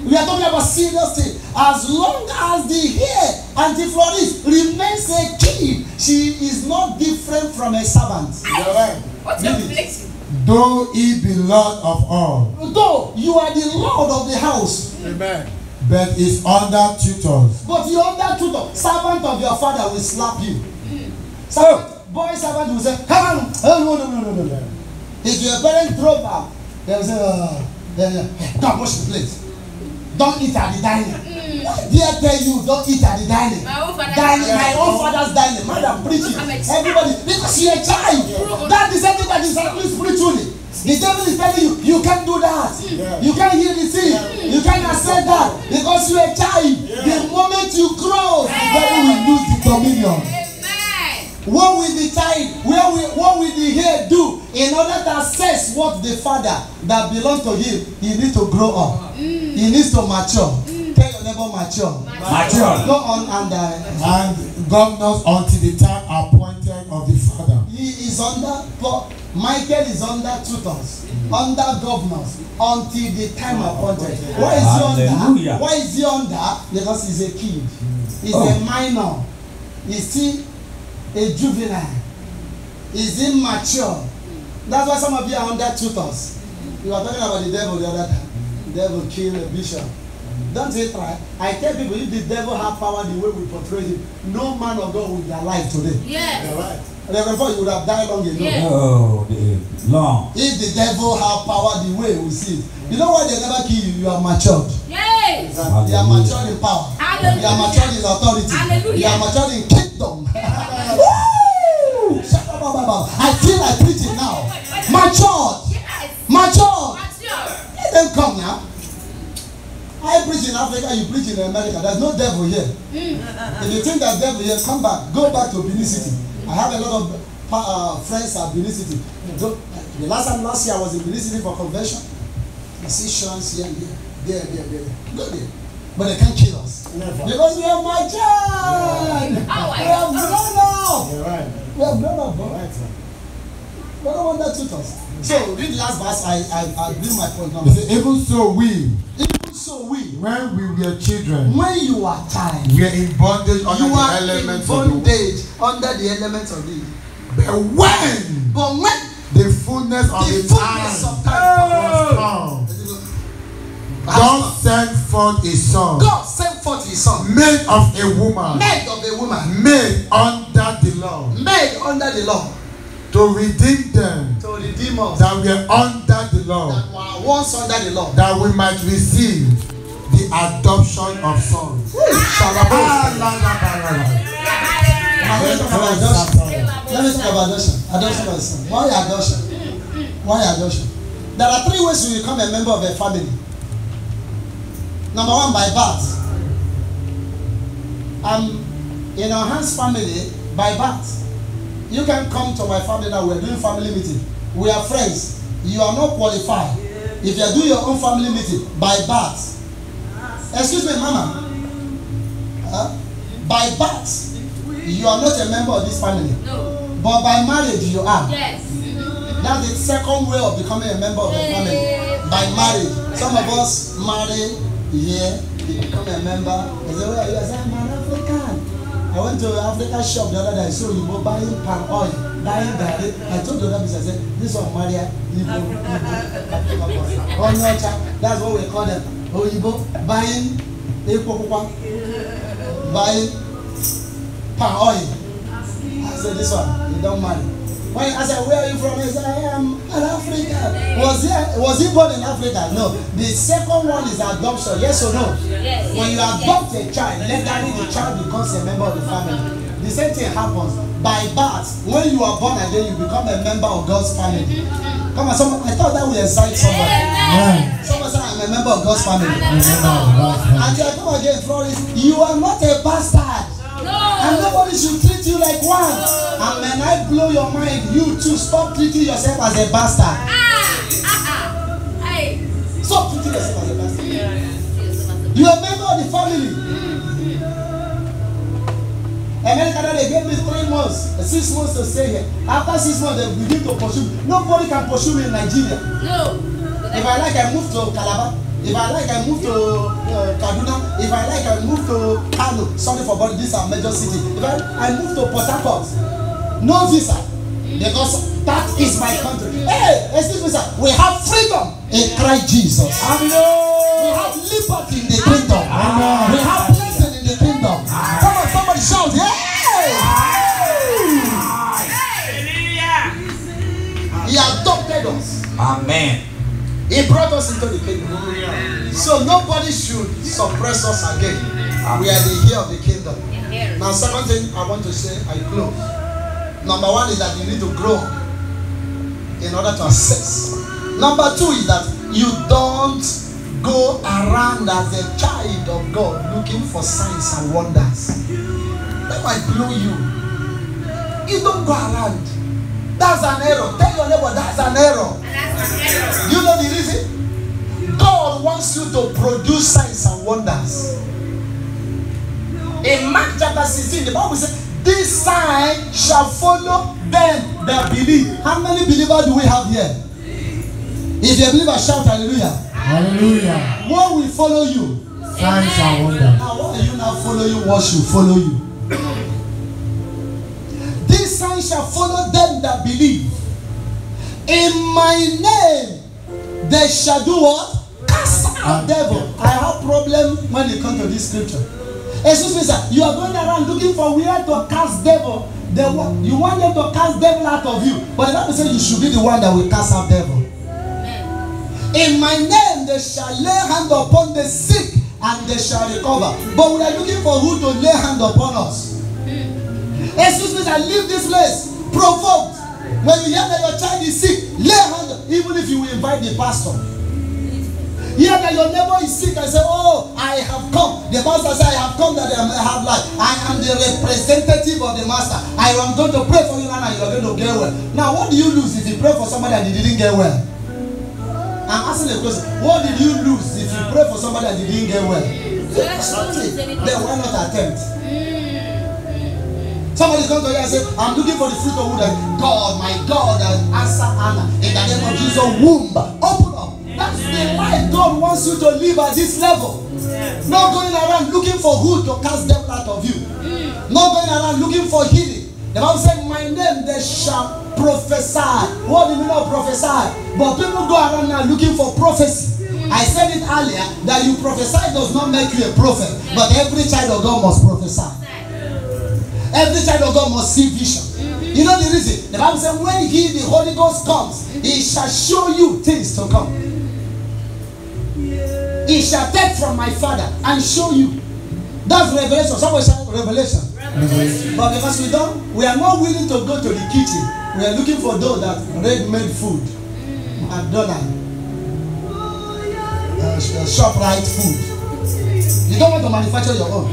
A: We are talking about serious thing. As long as the hair and the florist remains a king, she is not different from a servant.
D: What's your place?
C: Though he be Lord of all.
A: Though you are the Lord of the house.
C: Amen. But is under tutors.
A: But you are under tutor. Servant of your father will slap you. Servant, boy servant will say, come on. Oh, no. If your parents drove up, they will say, don't wash the plate. Don't eat at the dining. Did I tell you don't eat at the dining? My own father's dining. Madam preaching. Everybody, because you're a child. That is something that is at least spiritually. The devil is telling you, you can't do that. You can't hear the thing. You can't accept that because you're a child. The moment you grow, the devil will lose the dominion. What will the child, what will the heir do in order to assess what the father that belongs to him? He needs to grow up. He needs to mature. Tell your neighbor mature.
B: Mature.
A: Go on
C: and governors until the time appointed of the father.
A: He is under, Michael is under tutors, under governors until the time appointed. Why is he under? Why is he under? Because he's a kid. He's a minor. He's still a juvenile. Is immature. That's why some of you are under tutors. You are talking about the devil the other time. The devil killed a bishop. Don't you try. I tell people, if the devil have power the way we portray him, no man of God will be alive today.
D: Yes.
A: You're right. Therefore, you would have died long ago.
D: Yes.
B: Oh, long.
A: If the devil have power the way we see it, you know why they never kill you? You are matured.
D: Yes.
A: You are matured in power.
D: Hallelujah.
A: You are matured in authority.
D: Hallelujah.
A: You are matured in kingdom. I feel like preaching now. Matured.
D: Yes.
A: Matured.
D: Mature.
A: Let them come now. I preach in Africa, you preach in America. There's no devil here. If you think there's devil here, come back. Go back to Benin City. I have a lot of friends at Benin City. The last year I was in Benin City for convention. I see Sean's here and there. Go there. But they can't kill us. Never. Because we are matured. We have grown up.
C: You're right.
A: We have grown up, bro.
C: Right, sir.
A: We don't want that to us. So read the last verse. I bring my point now.
C: Even so we,
A: when
C: we were children,
A: when you are child,
C: we are in bondage under
A: you
C: the
A: are
C: elements
A: in
C: of the
A: bondage under the elements of the.
C: But when the fullness of the time was come, God sent forth His Son.
A: God sent forth His Son.
C: Made of a woman.
A: Made of a woman.
C: Made under the law.
A: Made under the law.
C: To redeem them.
A: To redeem us.
C: That we are under the law.
A: That were once under the law.
C: That we might receive the adoption of sons.
A: Let me talk about adoption. Adoption of son. Why adoption? Why adoption? There are 3 ways you become a member of a family. Number 1, by birth. In our Hans family, by birth. You can come to my family now. We are doing family meeting. We are friends. You are not qualified. If you are doing your own family meeting by birth. Excuse me, mama. By birth, you are not a member of this family.
D: No.
A: But by marriage, you are.
D: Yes.
A: That's the second way of becoming a member of the family. By marriage. Some of us marry here, you become a member. They say, where are you? I say, I'm an African. I went to an African shop the other day. I saw you buying palm oil, buying garri. I told the other person, I said, this one Maria, Igbo. That's what we call them. Oyibo, buying buying palm oil. I said, this one, you don't marry. When I said, where are you from? He said, I am an African. Was he born in Africa? No. The second one is adoption. Yes or no?
D: Yes.
A: When you adopt a child, legally the child becomes a member of the family. The same thing happens by birth. When you are born again, you become a member of God's family. Come on, I thought that would excite somebody. Someone said, I'm a member of God's family. And you come again, Florence, you are not a bastard.
D: No.
A: And nobody should treat you like one. And when I blow your mind, you too stop treating yourself as a bastard.
D: Hey.
A: Stop treating yourself as a bastard. You are a member of the family. America, they gave me 3 months months, 6 months to stay here. After 6 months, they begin to pursue. Nobody can pursue me in Nigeria.
D: No.
A: If I like, I move to Calabar. If I like, I move to Kaduna. If I like, I move to Kano. Sorry for body, these are major cities. If I move to Port Harcourt, no visa, because that is my country. Hey, excuse me, sir. We have freedom in Christ Jesus. We have liberty in the kingdom. We have blessing in the kingdom. Come on, somebody shout, hey! He adopted us.
B: Amen.
A: He brought us into the kingdom. So nobody should suppress us again. We are the heir of the kingdom. Now, second thing I want to say, I close. Number one is that you need to grow in order to access. Number two is that you don't go around as a child of God looking for signs and wonders. That might blow you. You don't go around. That's an error. Tell your neighbor that's an error. You know the reason? God wants you to produce signs and wonders. In Mark chapter 16, the Bible says, this sign shall follow them that believe. How many believers do we have here? If you believe, shout hallelujah.
C: Hallelujah.
A: What will follow you?
C: Signs and wonders.
A: Now, what do you now follow you? What should follow you? This sign shall follow them that believe. In my name, they shall do what? Cast out devil. I have problem when it comes to this scripture. Excuse me, sir. You are going around looking for where to cast devil. You want them to cast devil out of you. But the Bible says you should be the one that will cast out devil. In my name, they shall lay hand upon the sick and they shall recover. But we are looking for who to lay hand upon us. Excuse me, sir. Leave this place provoked. When you hear that your child is sick, lay hand, even if you will invite the pastor. Hear that your neighbor is sick and say, oh, I have come. The pastor says, I have come that I may have life. I am the representative of the master. I am going to pray for you now and you are going to get well. Now, what do you lose if you pray for somebody and you didn't get well? I'm asking a question. What did you lose if you pray for somebody and you didn't get well? Then why not attempt? Somebody's going to you and say, I'm looking for the fruit of wood. God, my God, answer Anna. In the name of Jesus, womb, open up. That's the life God wants you to live at this level. Not going around looking for who to cast devil out of you. Not going around looking for healing. The Bible said, my name they shall prophesy. What do you mean of prophesy? But people go around now looking for prophecy. I said it earlier that you prophesy does not make you a prophet. But every child of God must prophesy. Every child of God must see vision. You know the reason? The Bible said, when he, the Holy Ghost, comes, he shall show you things to come. He shall take from my Father and show you. That's revelation. Somebody say revelation. But because we are not willing to go to the kitchen. We are looking for those that ready-made food. McDonald's. ShopRite food. You don't want to manufacture your own.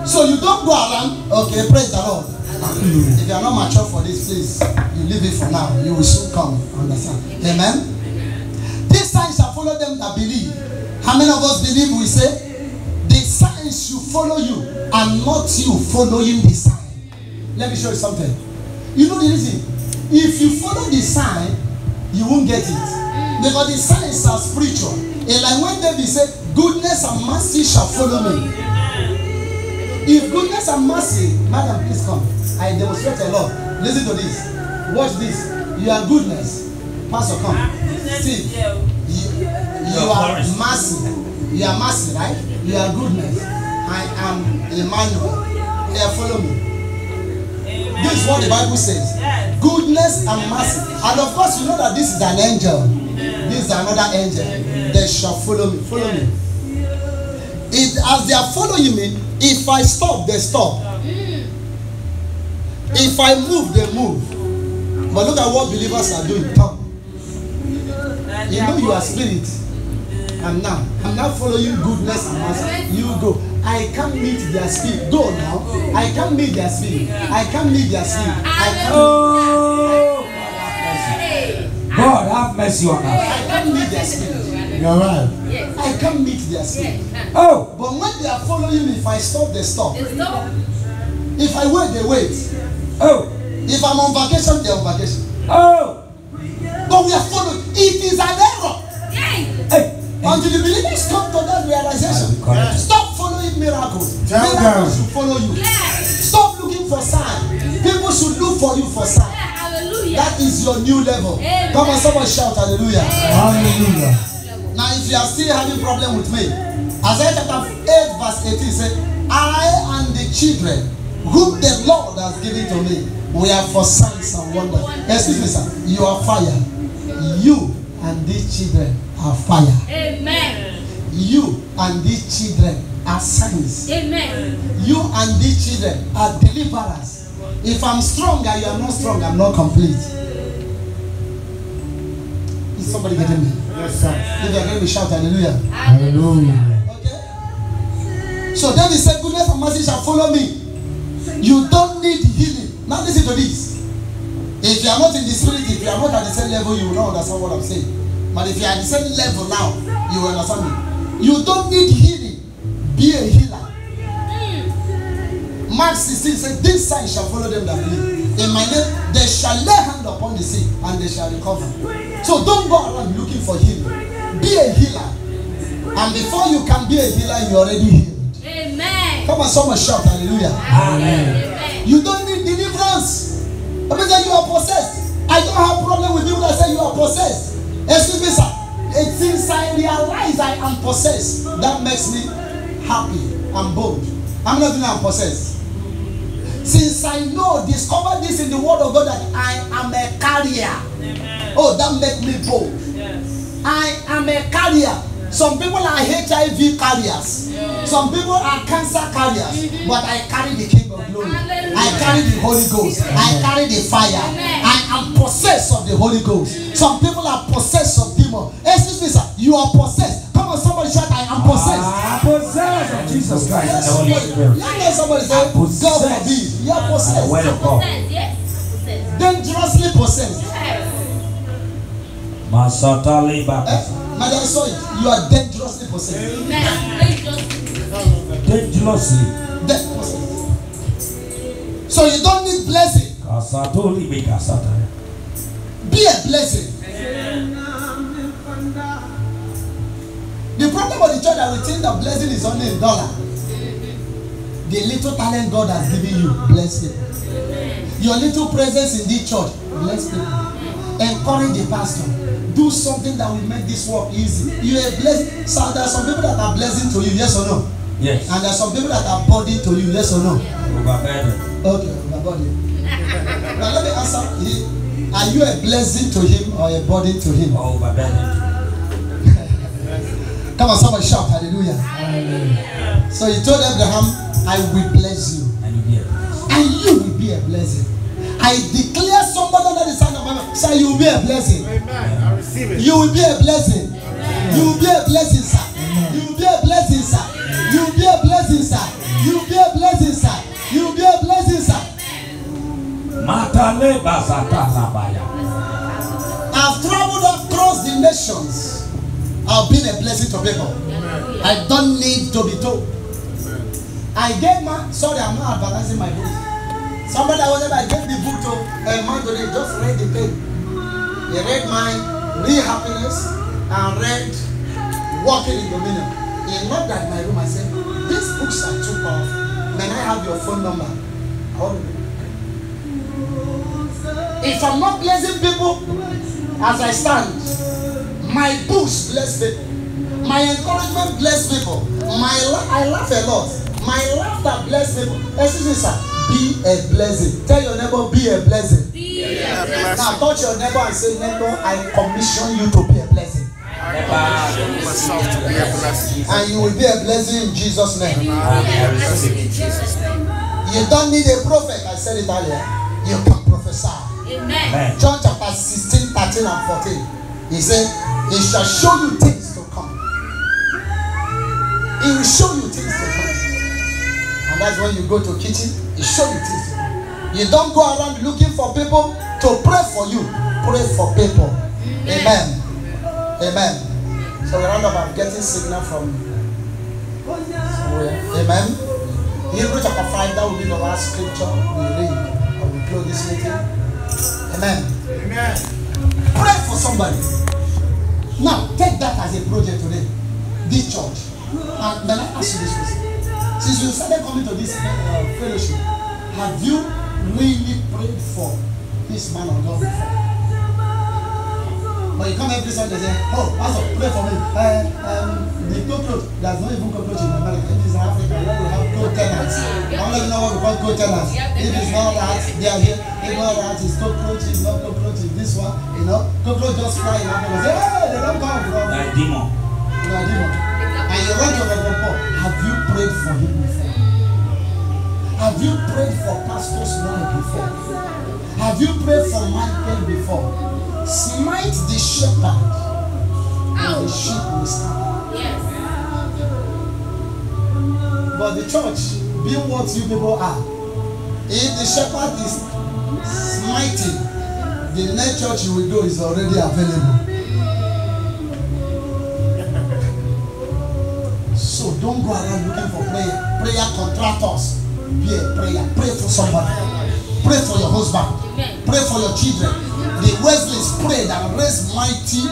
A: So you don't go around, okay, praise the Lord. If you are not mature for this, please, you leave it for now. You will soon come, understand? Amen? These signs shall follow them that believe. How many of us believe? We say, the signs should follow you and not you following the sign. Let me show you something. You know the reason? If you follow the sign, you won't get it. Because the signs are spiritual. And like when David said, goodness and mercy shall follow me. If goodness and mercy, madam, please come. I demonstrate a lot. Listen to this. Watch this. You are goodness. Pastor, come. See. You are mercy. You are mercy, right? You are goodness. I am Emmanuel. Yeah, follow me. This is what the Bible says. Goodness and mercy. And of course, you know that this is an angel. This is another angel. They shall follow me. Follow me. As they are following me, if I stop, they stop. If I move, they move. But look at what believers are doing. Come. You know you are spirit. I'm not following goodness and mercy. You go. I can't meet their spirit. Go now. I can't meet their spirit. I can't meet their spirit.
B: God have mercy on us.
A: I can't meet their spirit.
C: You're right.
A: I can't meet their spirit.
B: Oh.
A: But when they are following me, if I stop, they stop. If I wait, they wait.
B: Oh.
A: If I'm on vacation, they're on vacation.
B: Oh.
A: But we are following. It is an error.
B: Hey.
A: Until the believers come to that realization. Stop following miracles. Miracles should follow you. Stop looking for signs. People should look for you for signs. That is your new level. Come on, someone shout hallelujah.
C: Hallelujah.
A: Now, if you are still having problem with me, Isaiah chapter 8 verse 18 says, I and the children whom the Lord has given to me, we are for signs and wonders. Excuse me, sir. You are fire. You and these children are fire.
D: Amen.
A: You and these children are signs.
D: Amen.
A: You and these children are deliverers. If I'm strong and you are not strong, I'm not complete. Is somebody getting me?
C: Yes, sir.
A: If you are getting me, shout hallelujah.
C: Hallelujah.
A: Okay? So David said, goodness and mercy shall follow me. You don't need healing. Now listen to this. If you are not in the spirit, if you are not at the same level, you will not understand what I'm saying. But if you are at the same level now, you will understand me. You don't need healing. Be a healer. Mark 16 says, this sign shall follow them that believe. In my name, they shall lay hand upon the sick and they shall recover. So don't go around looking for healing. Be a healer. And before you can be a healer, you are already healed.
D: Amen.
A: Come on, someone shout hallelujah.
D: Amen.
A: You don't need deliverance. But say you are possessed. I don't have problem with people that say you are possessed. Excuse me, sir. Since I realize I am possessed, that makes me happy and bold. I'm not even possessed. Since I know, discover this in the word of God that I am a carrier. Amen. Oh, that makes me bold. Yes. I am a carrier. Some people are HIV carriers. Yes. Some people are cancer carriers. But I carry the King of Glory. I carry the Holy Ghost. I carry the fire. I am possessed of the Holy Ghost. Some people are possessed of demons. Excuse me, sir. You are possessed. Come on, somebody shout, I am possessed.
B: I am possessed of Jesus Christ.
A: Yes, the Holy Spirit. You know somebody say, God forbid. You are possessed.
B: The word of God.
D: Yes.
A: Dangerously possessed.
B: Masatali
A: Madam, so you are dangerously possessed.
B: Dangerously.
A: So you don't need blessing. Be a blessing. The problem of the church that we think that blessing is only in dollar. The little talent God has given you, bless it. Your little presence in this church, bless people. Encourage the pastor. Do something that will make this work easy. You are blessed. So there are some people that are blessing to you, yes or no?
B: Yes.
A: And there are some people that are burden to you, yes or no?
B: Overburden.
A: Okay, overburden. Now let me answer. Are you a blessing to him or a burden to him?
B: Overburden.
A: Come on, somebody shout hallelujah. Hallelujah. So he told Abraham, I will bless you. And you will be a blessing. I declare somebody under the sound of my mouth, say you will be a blessing.
C: Amen. I receive it.
A: You will be a blessing. Amen. You will be a blessing, sir. Amen. You will be a blessing, sir. Amen. You will be a blessing, sir. You will be a blessing, sir. You will be a blessing, sir. I've traveled across the nations. I've been a blessing to people. Amen. I don't need to be told. Amen. I gave my, sorry, I'm not advertising my book. Somebody I gave the book to a man today, just read the page. He read my Real Happiness and read Walking in Dominion. He knocked at my room and said, these books are too powerful. May I have your phone number? If I'm not blessing people as I stand, my books bless people. My encouragement bless people. I laugh a lot. My laughter bless people. Excuse me, sir. Be a blessing. Tell your neighbor, be a blessing. Be a blessing. Now touch your neighbor and say, neighbor, I commission you to be a blessing.
C: Myself to be a blessing.
A: And you will be a blessing in Jesus' name. You don't need a prophet. I said it earlier. You can prophesy. Amen. John chapter 16, 13 and 14. He said, he shall show you things to come. He will show you things to come. And that's when you go to kitchen, he show you things. You don't go around looking for people to pray for you. Pray for people. Amen. Amen. So we round up. I'm getting signal from somewhere. Amen. Hebrews chapter 5, that will be the last scripture we read. close this meeting. Amen.
C: Amen.
A: Pray for somebody. Now, take that as a project today. This church. And then I ask you this question. Since you started coming to this fellowship, have you really prayed for this man of God before? But you come every Sunday and say, oh, Pastor, pray for me. The cockroach, there's not even cockroach in America. It is in Africa where we have co-tenants. I don't even know what we call co-tenants. If it's not that, they are here. If not that, it's cockroach, it's not cockroach, it's this one. You know, cockroach just fly in Africa. Say, hey, they don't come from.
B: Like demon.
A: They are demon. And you run to Reverend Paul. Have you prayed for him before? Have you prayed for Pastor's wife before? Have you prayed for Michael before? Smite the shepherd, and the sheep will stand.
D: Yes.
A: But the church, being what you people are, if the shepherd is smiting, the next church you will go is already available. So don't go around looking for prayer. Prayer contractors. Be a prayer. Pray for somebody. Pray for your husband. Pray for your children. The Wesleys prayed and raised mighty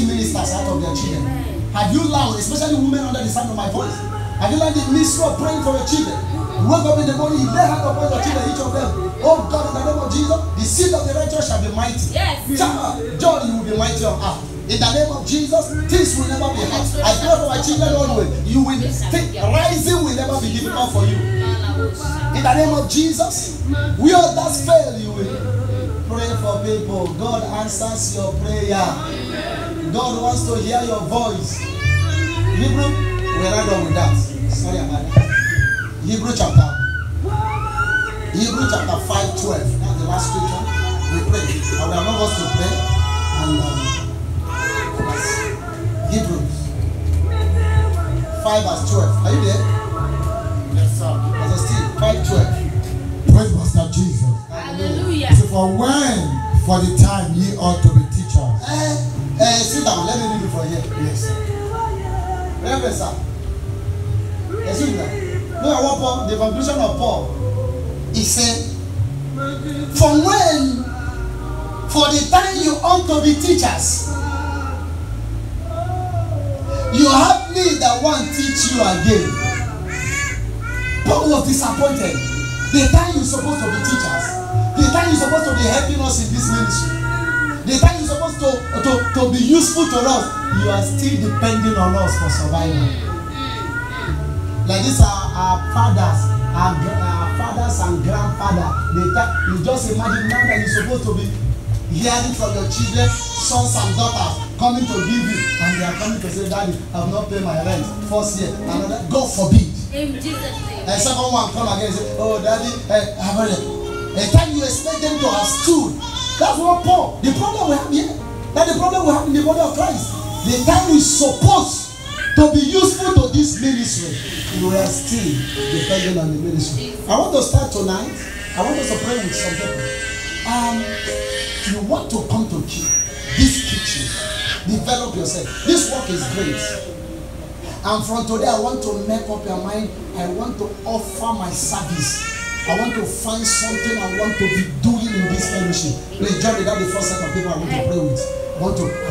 A: ministers out of their children. Have you learned, especially women under the sound of my voice, have you learned the mystery of praying for your children? You wake up in the morning, you lay hands upon your children, each of them. Oh God, in the name of Jesus, the seed of the righteous shall be mighty.
D: Yes.
A: John, you will be mighty on earth. In the name of Jesus, things will never be hard. I pray for my children always. You will think rising will never be difficult for you. In the name of Jesus, we all that fail, you will pray for people. God answers your prayer. God wants to hear your voice. Hebrew, we're not done with that. Sorry about that. Hebrew chapter 5:12. That's the last scripture. We pray. I would have loved us to pray. And Hebrews 5:12. Are you there?
C: Yes, sir.
A: As I still 5:12.
C: Praise Master Jesus.
D: Hallelujah.
C: So for the time ye ought to be teachers.
A: Sit down. Let me read it for you.
C: Yes.
A: Reverend sir. Excuse me. Look at what Paul, the conclusion of Paul. He said, for the time you ought to be teachers, you have need that one teach you again. Paul was disappointed. The time you're supposed to be teachers, the time you're supposed to be helping us in this ministry, the time you're supposed to be useful to us, you are still depending on us for survival. Like this, our fathers and grandfathers, you just imagine now that you're supposed to be hearing from your children, sons and daughters coming to give you, and they are coming to say, Daddy, I have not paid my rent. First year, another, God forbid.
D: In Jesus' name.
A: And second one come again and say, oh Daddy, I've heard it. A time you expect them to have stood. That's what Paul, the problem we have here, that's the problem we have in the body of Christ. The time we're supposed to be useful to this ministry, we are still depending on the ministry. I want to start tonight. I want us to pray with some people. You want to come to this kitchen, develop yourself. This work is great. And from today, I want to make up your mind. I want to offer my service. I want to find something I want to be doing in this fellowship. Please join me. That's the first set of people I want to pray with. I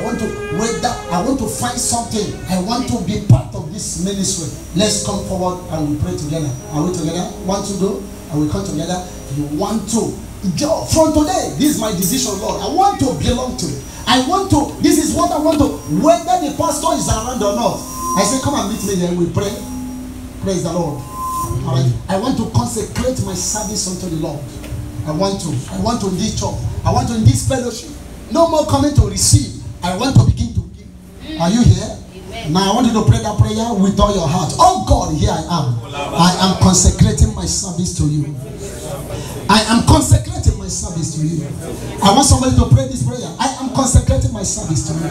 A: want to read that. I want to find something. I want to be part of this ministry. Let's come forward and we pray together. Are we together? Want to go? And we come together. You want to. From today, this is my decision, Lord. I want to belong to it. This is what I want to, whether the pastor is around or not. I say, come and meet me there. We pray. Praise the Lord. All right. I want to consecrate my service unto the Lord. I want to in this church. I want to in this fellowship. No more coming to receive. I want to begin to give. Are you here? Amen. Now I want you to pray that prayer with all your heart. Oh God, here I am. I am consecrating my service to you. I am consecrating my service to you. I want somebody to pray this prayer. I am consecrating my service to you.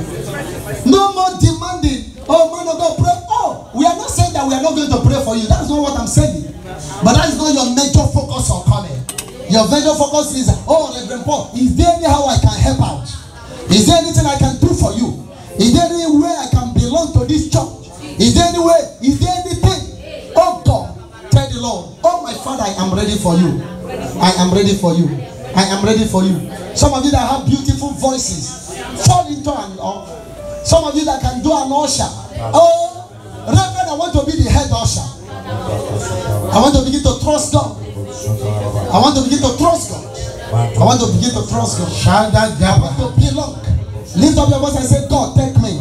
A: No more demanding. Oh man of God, pray. Oh, we are not saying that we are not going to pray for you. That's not what I'm saying. But that is not your major focus on coming. Your major focus is, oh Reverend Paul, is there any how I can help out? Is there anything I can do for you? Is there any way I can belong to this church? Is there any way? Is there anything? Oh God, tell the Lord. Oh Tell my Father, I am ready for you. I am ready for you. I am ready for you. Some of you that have beautiful voices, fall into an usher. Some of you that can do an usher. Oh, Reverend, I want to be the head usher. I want to begin to trust God. I want to begin to trust God. I want to begin to trust God. I want to belong. Lift up your voice and say, God, take me.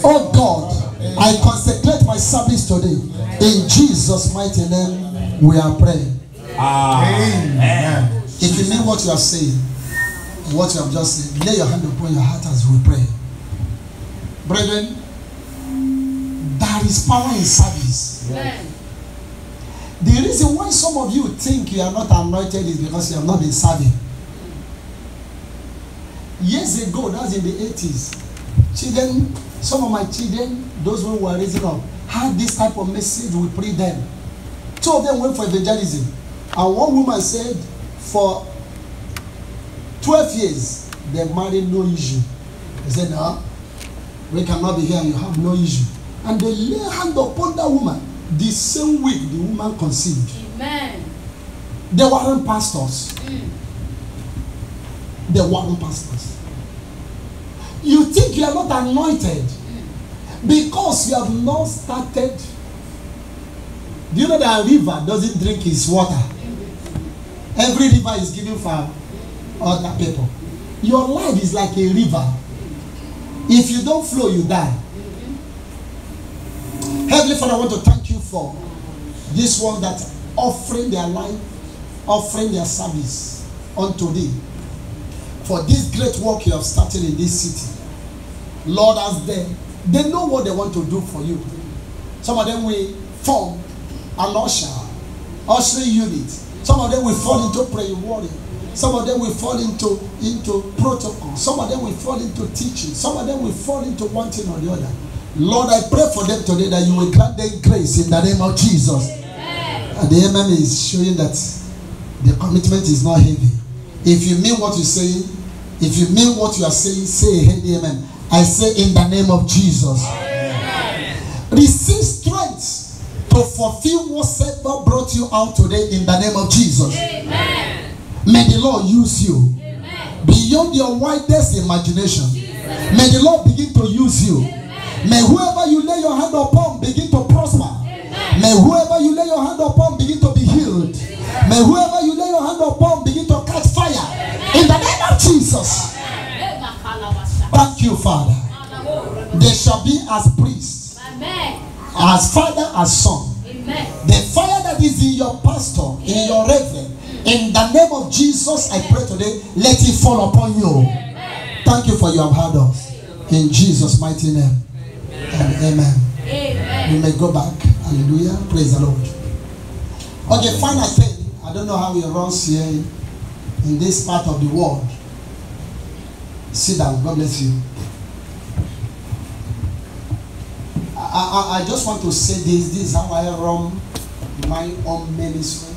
A: Oh God, I consecrate my service today. In Jesus' mighty name, we are praying. Amen. If you mean what you are saying, what you have just said, lay your hand upon your heart as we pray. Brethren, there is power in service. Amen. The reason why some of you think you are not anointed is because you have not been serving. Years ago, that's in the 80s, children, some of my children, those who were raising up, had this type of message, we pray them. Two of them went for evangelism. And one woman said, for 12 years, they married no issue. They said, no, we cannot be here, you have no issue. And they lay hand upon that woman. The same week, the woman conceived. Amen. They weren't pastors. They weren't pastors. You think you are not anointed because you have not started. Do you know that a river doesn't drink its water? Every river is given for other people. Your life is like a river. If you don't flow, you die. Heavenly Father, I want to thank you for this one that offering their life, offering their service unto thee. For this great work you have started in this city. Lord, as they know what they want to do for you. Some of them will form an ushering unit. Some of them will fall into prayer warrior. Some of them will fall into protocol. Some of them will fall into teaching. Some of them will fall into one thing or the other. Lord, I pray for them today that you will grant them grace in the name of Jesus. And the amen is showing that the commitment is not heavy. If you mean what you say, if you mean what you are saying, say a heavy amen. I say in the name of Jesus. Amen. Receive strength to fulfill whatsoever brought you out today in the name of Jesus. Amen. May the Lord use you. Amen. Beyond your widest imagination. Jesus. May the Lord begin to use you. Amen. May whoever you lay your hand upon begin to prosper. Amen. May whoever you lay your hand upon begin to be healed. Amen. May whoever you lay your hand upon begin to catch fire. Amen. In the name of Jesus. Amen. Thank you, Father. They shall be as priests. Amen. As father, as son. Amen. The fire that is in your pastor, in your reverend, in the name of Jesus, I pray today, let it fall upon you. Amen. Thank you for you have heard us. In Jesus' mighty name. And amen. Amen. We may go back. Hallelujah. Praise the Lord. Okay, final thing. I don't know how it runs here in this part of the world. Sit down. God bless you. I just want to say this. This is how I run my own ministry.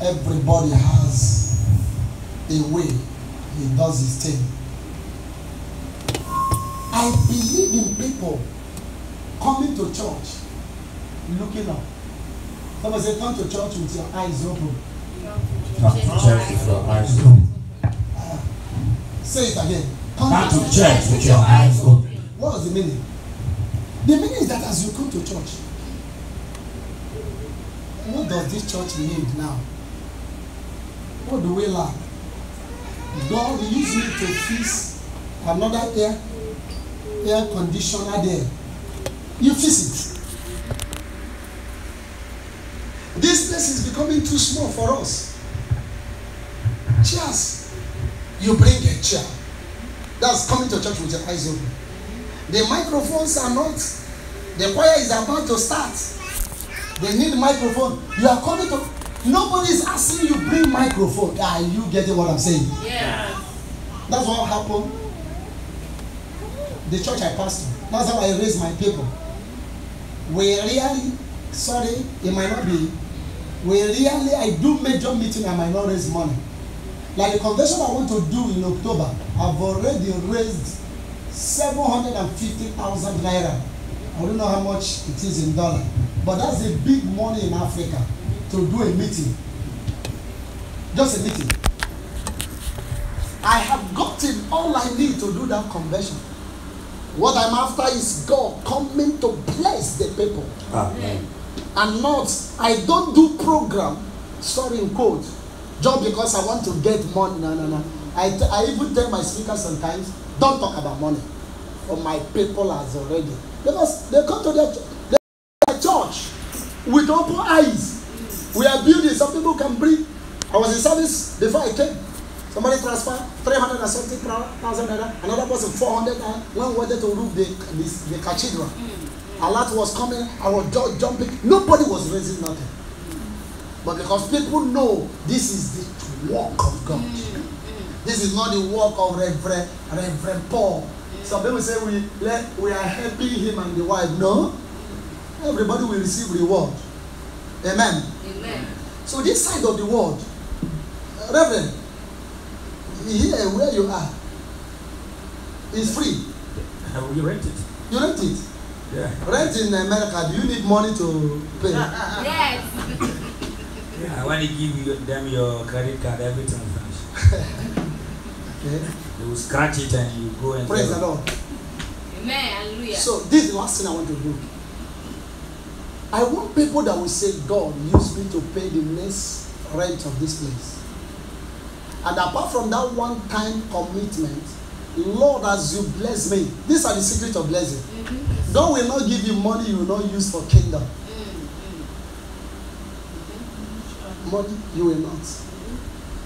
A: Everybody has a way he does his thing. I believe in people coming to church, looking up. Somebody say, come to church with your eyes open.
B: Come to church with your eyes open.
A: Say it again.
B: Come to church with your eyes open.
A: What was the meaning? The meaning is that as you come to church, what does this church need now? What do we lack? God used me to fix another air conditioner there. You fix it. This place is becoming too small for us. Chairs. You bring a chair. That's coming to church with your eyes open. The microphones are not. The choir is about to start. They need microphone. You are coming to. Nobody is asking you bring microphone. Are you getting what I'm saying? Yeah. That's what happened. The church I pastor. That's how I raise my people. We really, sorry, it might not be. I do major meeting, I might not raise money. Like the convention I want to do in October, I've already raised 750,000 naira. I don't know how much it is in dollar, but that's a big money in Africa. to do a meeting. Just a meeting. I have gotten all I need to do that conversion. What I'm after is God coming to bless the people.
B: Amen.
A: And not, I don't do program, sorry in quote, just because I want to get money. No. I even tell my speakers sometimes, don't talk about money. For my people as already. Because they come to their church with open eyes. We are building, some people can breathe. I was in service before I came. Somebody transferred 300 and something thousand, another person 400, and one wanted to roof the cathedral. A lot was coming, I was just jumping. Nobody was raising nothing. But because people know this is the work of God. This is not the work of Reverend Paul. Some people say we are helping him and the wife. No. Everybody will receive reward. Amen.
D: Amen.
A: So this side of the world, Reverend, here where you are, is free.
B: You rent it.
A: You rent it.
B: Yeah.
A: Rent in America, do you need money to pay?
D: Yes.
B: I want to give them your credit card every time you finish.
A: Okay.
B: They will scratch it and you go and
A: Praise the Lord.
D: Amen. Hallelujah.
A: So this is the last thing I want to do. I want people that will say, God, use me to pay the next rent of this place. And apart from that one-time commitment, Lord, as you bless me, these are the secrets of blessing. God will not give you money you will not use for kingdom. Money you will not.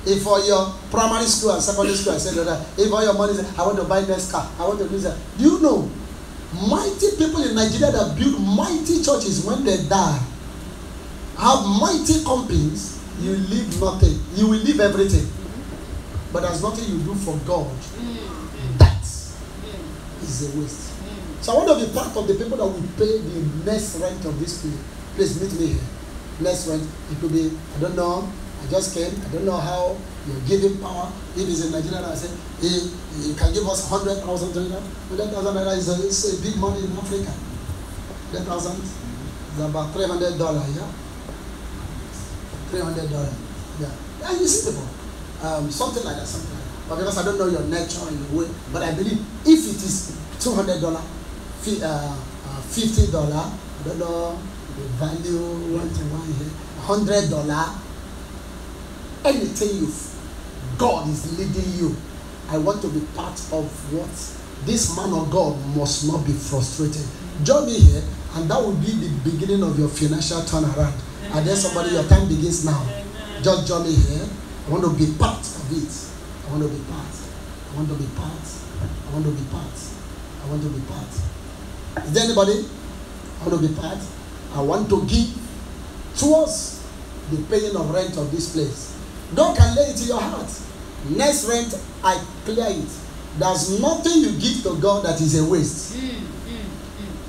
A: If for your primary school and secondary school, I said that, if all your money is, I want to buy this car, I want to do that. Do you know, mighty people in Nigeria that build mighty churches, when they die, have mighty companies, you leave nothing. You will leave everything. But there's nothing you do for God. That is a waste. So I want to be part of the people that will pay the next rent of this place. Please meet me here. Next rent, it could be, I don't know, I just came, I don't know how you're giving power. If it's in Nigeria, I say, you can give us 100,000 naira. 100,000 naira is a big money in Africa. 100,000 is about $300, yeah? $300, yeah. And you see people, something like that, something like that. But because I don't know your nature and your way, but I believe if it is $200, $50, I don't know the value, one to one here, $100, anything God is leading you, I want to be part of what this man of God must not be frustrated. Join me here, and that will be the beginning of your financial turnaround. And then somebody, your time begins now. Just join me here. I want to be part of it. I want to be part. I want to be part. I want to be part. I want to be part. Is there anybody? I want to be part. I want to give towards the paying of rent of this place. God can lay it in your heart. Next rent, I clear it. There's nothing you give to God that is a waste.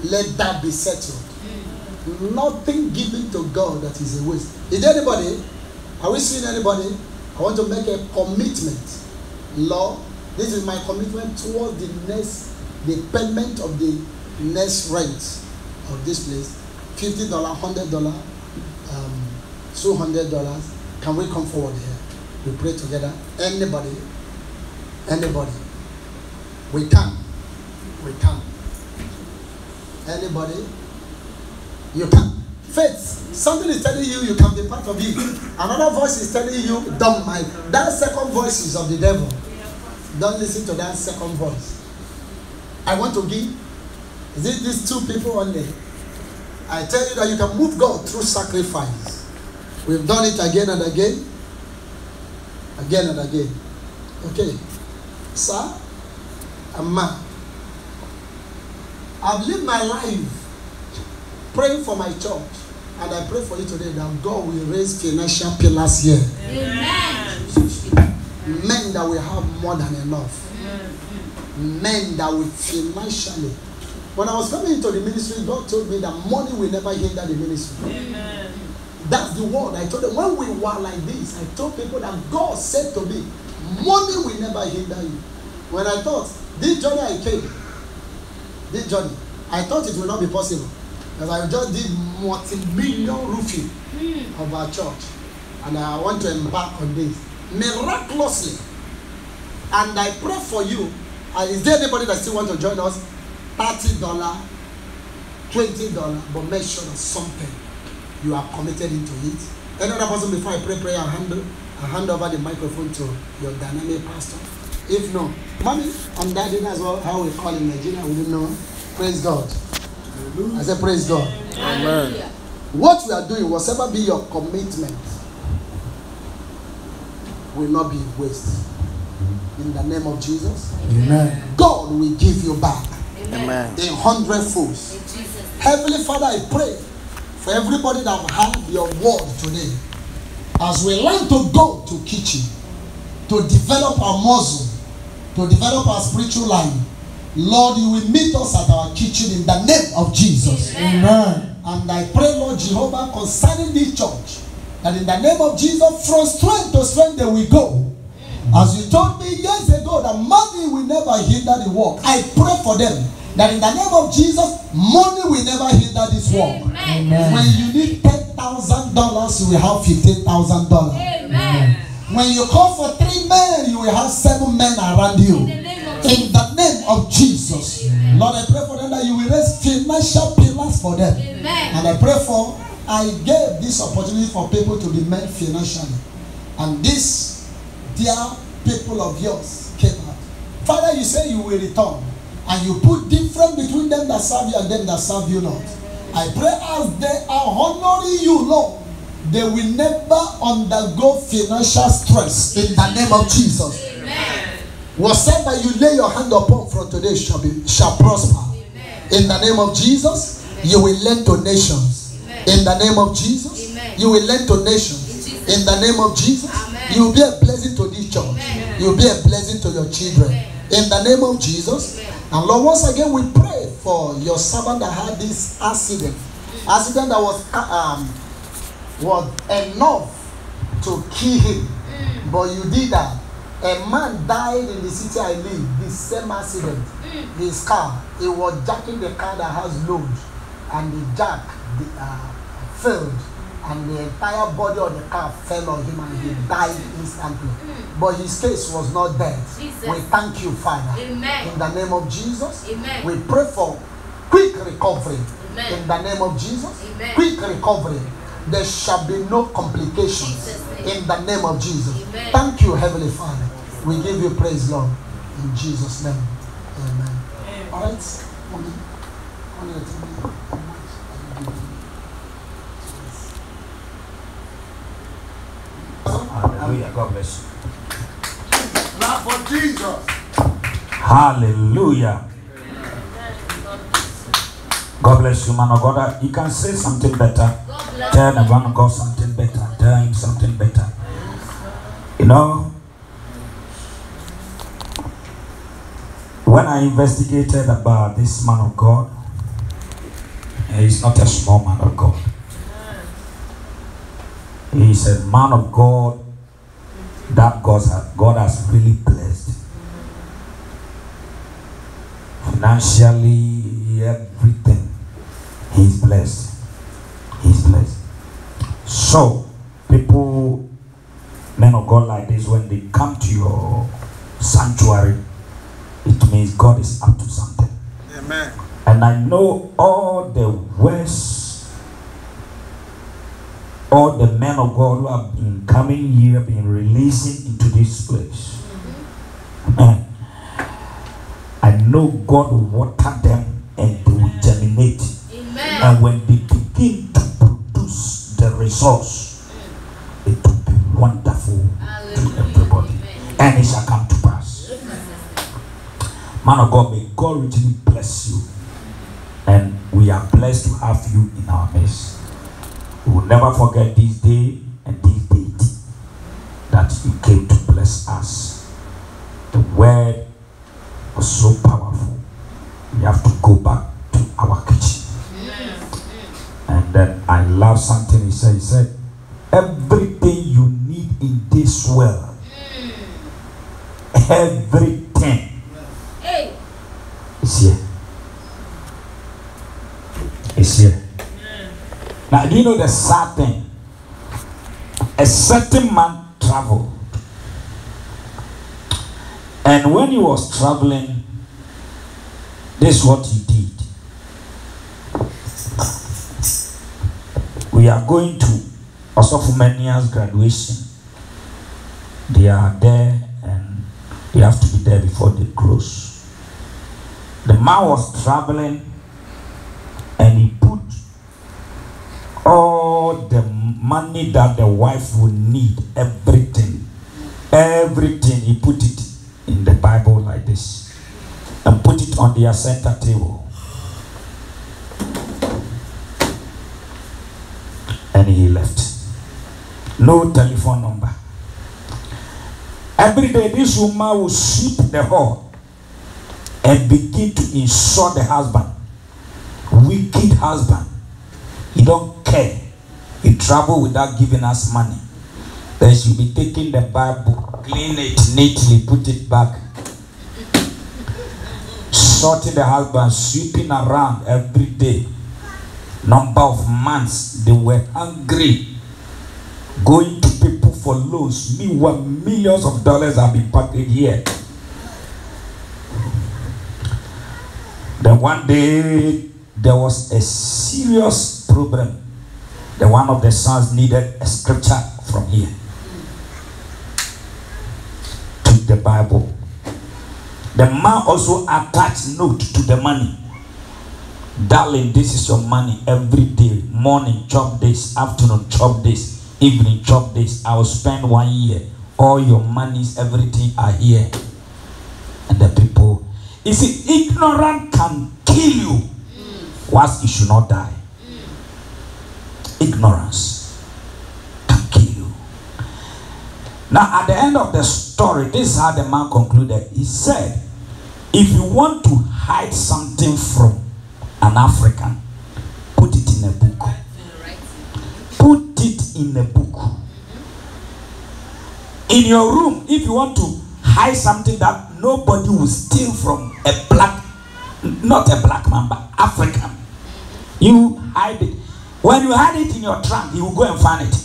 A: Let that be settled. Nothing given to God that is a waste. Is there anybody? Are we seeing anybody? I want to make a commitment. Lord, this is my commitment towards the payment of the next rent of this place. $50, $100, $200. Can we come forward here? We pray together. Anybody? Anybody? We can. We can. Anybody? You can. Faith. Something is telling you you can be part of it. Another voice is telling you don't mind. That second voice is of the devil. Don't listen to that second voice. I want to give. Is it these two people only? I tell you that you can move God through sacrifice. We've done it again and again. Again and again. Okay. Sir, Ma, I've lived my life praying for my church. And I pray for you today that God will raise financial pillars here.
D: Amen.
A: Men that will have more than enough. Men that will financially. When I was coming into the ministry, God told me that money will never hinder the ministry.
D: Amen.
A: That's the word I told them. When we were like this, I told people that God said to me, money will never hinder you. When I thought, this journey I came, this journey, I thought it will not be possible. Because I just did multi-million roofing of our church. And I want to embark on this. Miraculously. And I pray for you. Is there anybody that still want to join us? $30, $20, but make sure that something you are committed into it. Any other person before I pray prayer, I hand over the microphone to your dynamic pastor. If no, mommy and daddy as well, how we call in Nigeria, we don't know. Praise God. I said praise God.
C: Amen.
A: What we are doing, whatever be your commitment, will not be wasted. In the name of Jesus.
C: Amen.
A: God will give you back.
C: Amen.
A: In 100 folds. Heavenly Father, I pray for everybody that have your word today. As we learn to go to kitchen, to develop our muscle, to develop our spiritual life, Lord, you will meet us at our kitchen in the name of Jesus. Amen. And I pray, Lord Jehovah, concerning this church, that in the name of Jesus, from strength to strength they will go. As you told me years ago that money will never hinder the work, I pray for them that in the name of Jesus, money will never hinder this work. Amen. When you need $10,000, you will have $15,000. Amen. When you call for 3 men, you will have 7 men around you. In the name of Jesus. Amen. Lord, I pray for them that you will raise financial pillars for them. Amen. And I pray for, I gave this opportunity for people to be made financially. And this, dear people of yours, came out. Father, you say you will return. And you put difference between them that serve you and them that serve you not. I pray as they are honoring you, Lord, they will never undergo financial stress in the name of Jesus. Amen. Whatever you lay your hand upon from today shall prosper. Amen. In the name of Jesus, amen. You will lend to nations. Amen. In the name of Jesus, amen. You will lend to nations. In the name of Jesus, amen. You will be a blessing to this church. Amen. You will be a blessing to your children. Amen. In the name of Jesus. Amen. And Lord, once again we pray for your servant that had this accident. Accident that was enough to kill him. But you did that. A man died in the city I live, the same accident. His car, he was jacking the car that has load, and the jack failed, and the entire body of the car fell on him, and he died instantly. But his case was not dead. Jesus. We thank you, Father. Amen. In the name of Jesus, amen. We pray for quick recovery. Amen. In the name of Jesus, amen. Quick recovery. There shall be no complications. In the name of Jesus. Amen. Thank you, Heavenly Father. We give you praise, Lord. In Jesus' name. Amen. Amen. All right.
B: Hallelujah. God bless you.
C: Clap for Jesus.
B: Hallelujah. God bless you, man of God. You can say something better. Tell the man of God something better. Tell him something better. You know, when I investigated about this man of God, he's not a small man of God. He's a man of God that God has really blessed. Financially, everything. He's blessed. He's blessed. So, people, men of God like this, when they come to your sanctuary, it means God is up to something.
C: Amen.
B: And I know all the words, all the men of God who have been coming here, been releasing into this place. I know God will water them and they will germinate. Amen. And when they begin to produce the resource, it will be wonderful to everybody. Amen. And it shall come to pass. Man of God, may God richly bless you. And we are blessed to have you in our midst. We will never forget this day and this date that you came to bless us. The word was so powerful. We have to go back to our kitchen. And then I love something he said. He said, everything you need in this world, everything is here. It's here. Now, do you know the sad thing? A certain man traveled. And when he was traveling, this is what he did. We are going to Osofumania's graduation. They are there and they have to be there before they close. The man was traveling and he put all the money that the wife would need, everything, he put it in the Bible like this and put it on their center table. And he left. No telephone number. Every day this woman will sweep the hall and begin to insult the husband. Wicked husband. He don't care. He travel without giving us money. Then she'll be taking the Bible, clean it neatly, put it back. Sorting the husband, sweeping around every day. Number of months they were hungry, going to people for loans. Meanwhile, millions of dollars have been packaged here. Then one day there was a serious problem. The one of the sons needed a scripture from here. Took the Bible. The man also attached note to the money. Darling, this is your money every day. Morning, chop this. Afternoon, chop this. Evening, chop this. I will spend 1 year. All your monies, everything are here. And the people, you see, ignorance can kill you whilst you should not die. Ignorance can kill you. Now, at the end of the story, this is how the man concluded. He said, if you want to hide something from an African, put it in a book. Put it in a book. In your room, if you want to hide something that nobody will steal from a black, not a black man, but African, you hide it. When you hide it in your trunk, he will go and find it.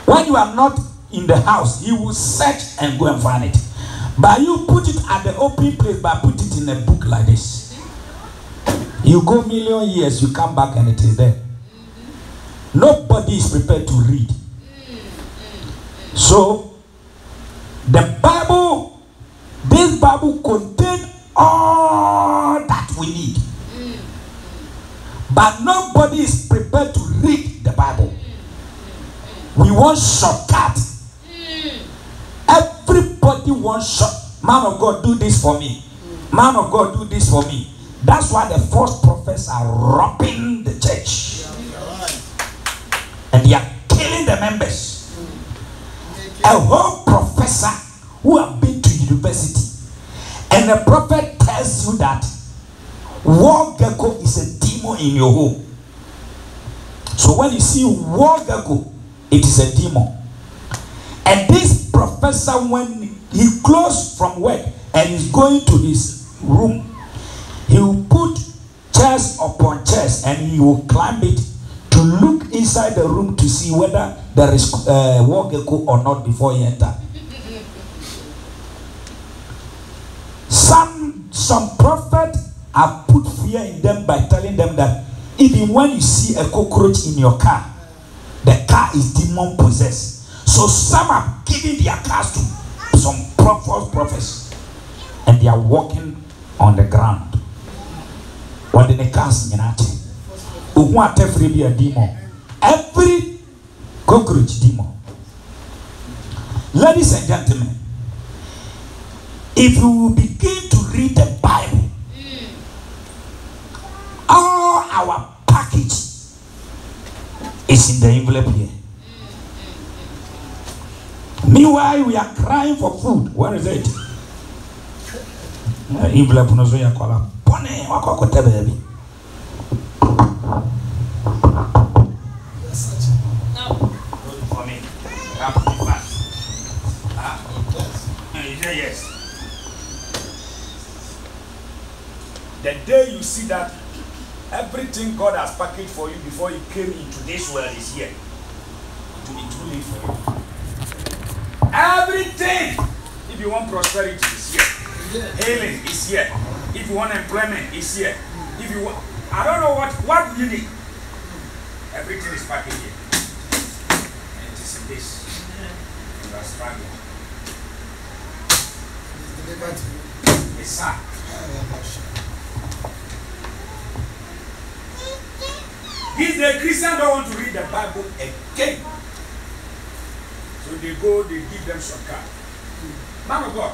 B: When you are not in the house, he will search and go and find it. But you put it at the open place, but put it in a book like this. You go million years, you come back and it is there. Nobody is prepared to read. So, the Bible, this Bible contains all that we need. But nobody is prepared to read the Bible. We want shortcut. Everybody wants short. Man of God, do this for me. Man of God, do this for me. That's why the false prophets are robbing the church. And they are killing the members. A whole professor who have been to university, and the prophet tells you that war gecko is a demon in your home. So when you see war gecko, it is a demon. And this professor, when he closed from work and is going to his room, he will put chairs upon chairs and he will climb it to look inside the room to see whether there is war gecko or not before he enters. Some prophet have put fear in them by telling them that even when you see a cockroach in your car, the car is demon possessed. So some are giving their cars to some false prophets and they are walking on the ground. What the cars in every be a demon. Every cockroach demon. Ladies and gentlemen, if you begin to read the Bible, all our package is in the envelope here. Meanwhile, we are crying for food. Where is it? Envelope no so ya kola. Bone wako kote baby. For me. Yes. The day you see that Everything God has packaged for you before you came into this world is here. It will be too late for you. Everything. If you want prosperity, is here. Healing is here. If you want employment, is here. If you want, I don't know what you need. Everything is packaged here. And it is in this. You are struggling. Yes, sir. These days, Christians don't want to read the Bible again. So they give them some card. Man of God,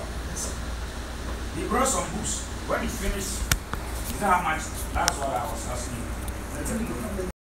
B: he brought some books. When he finished, you know how much? That's what I was asking you.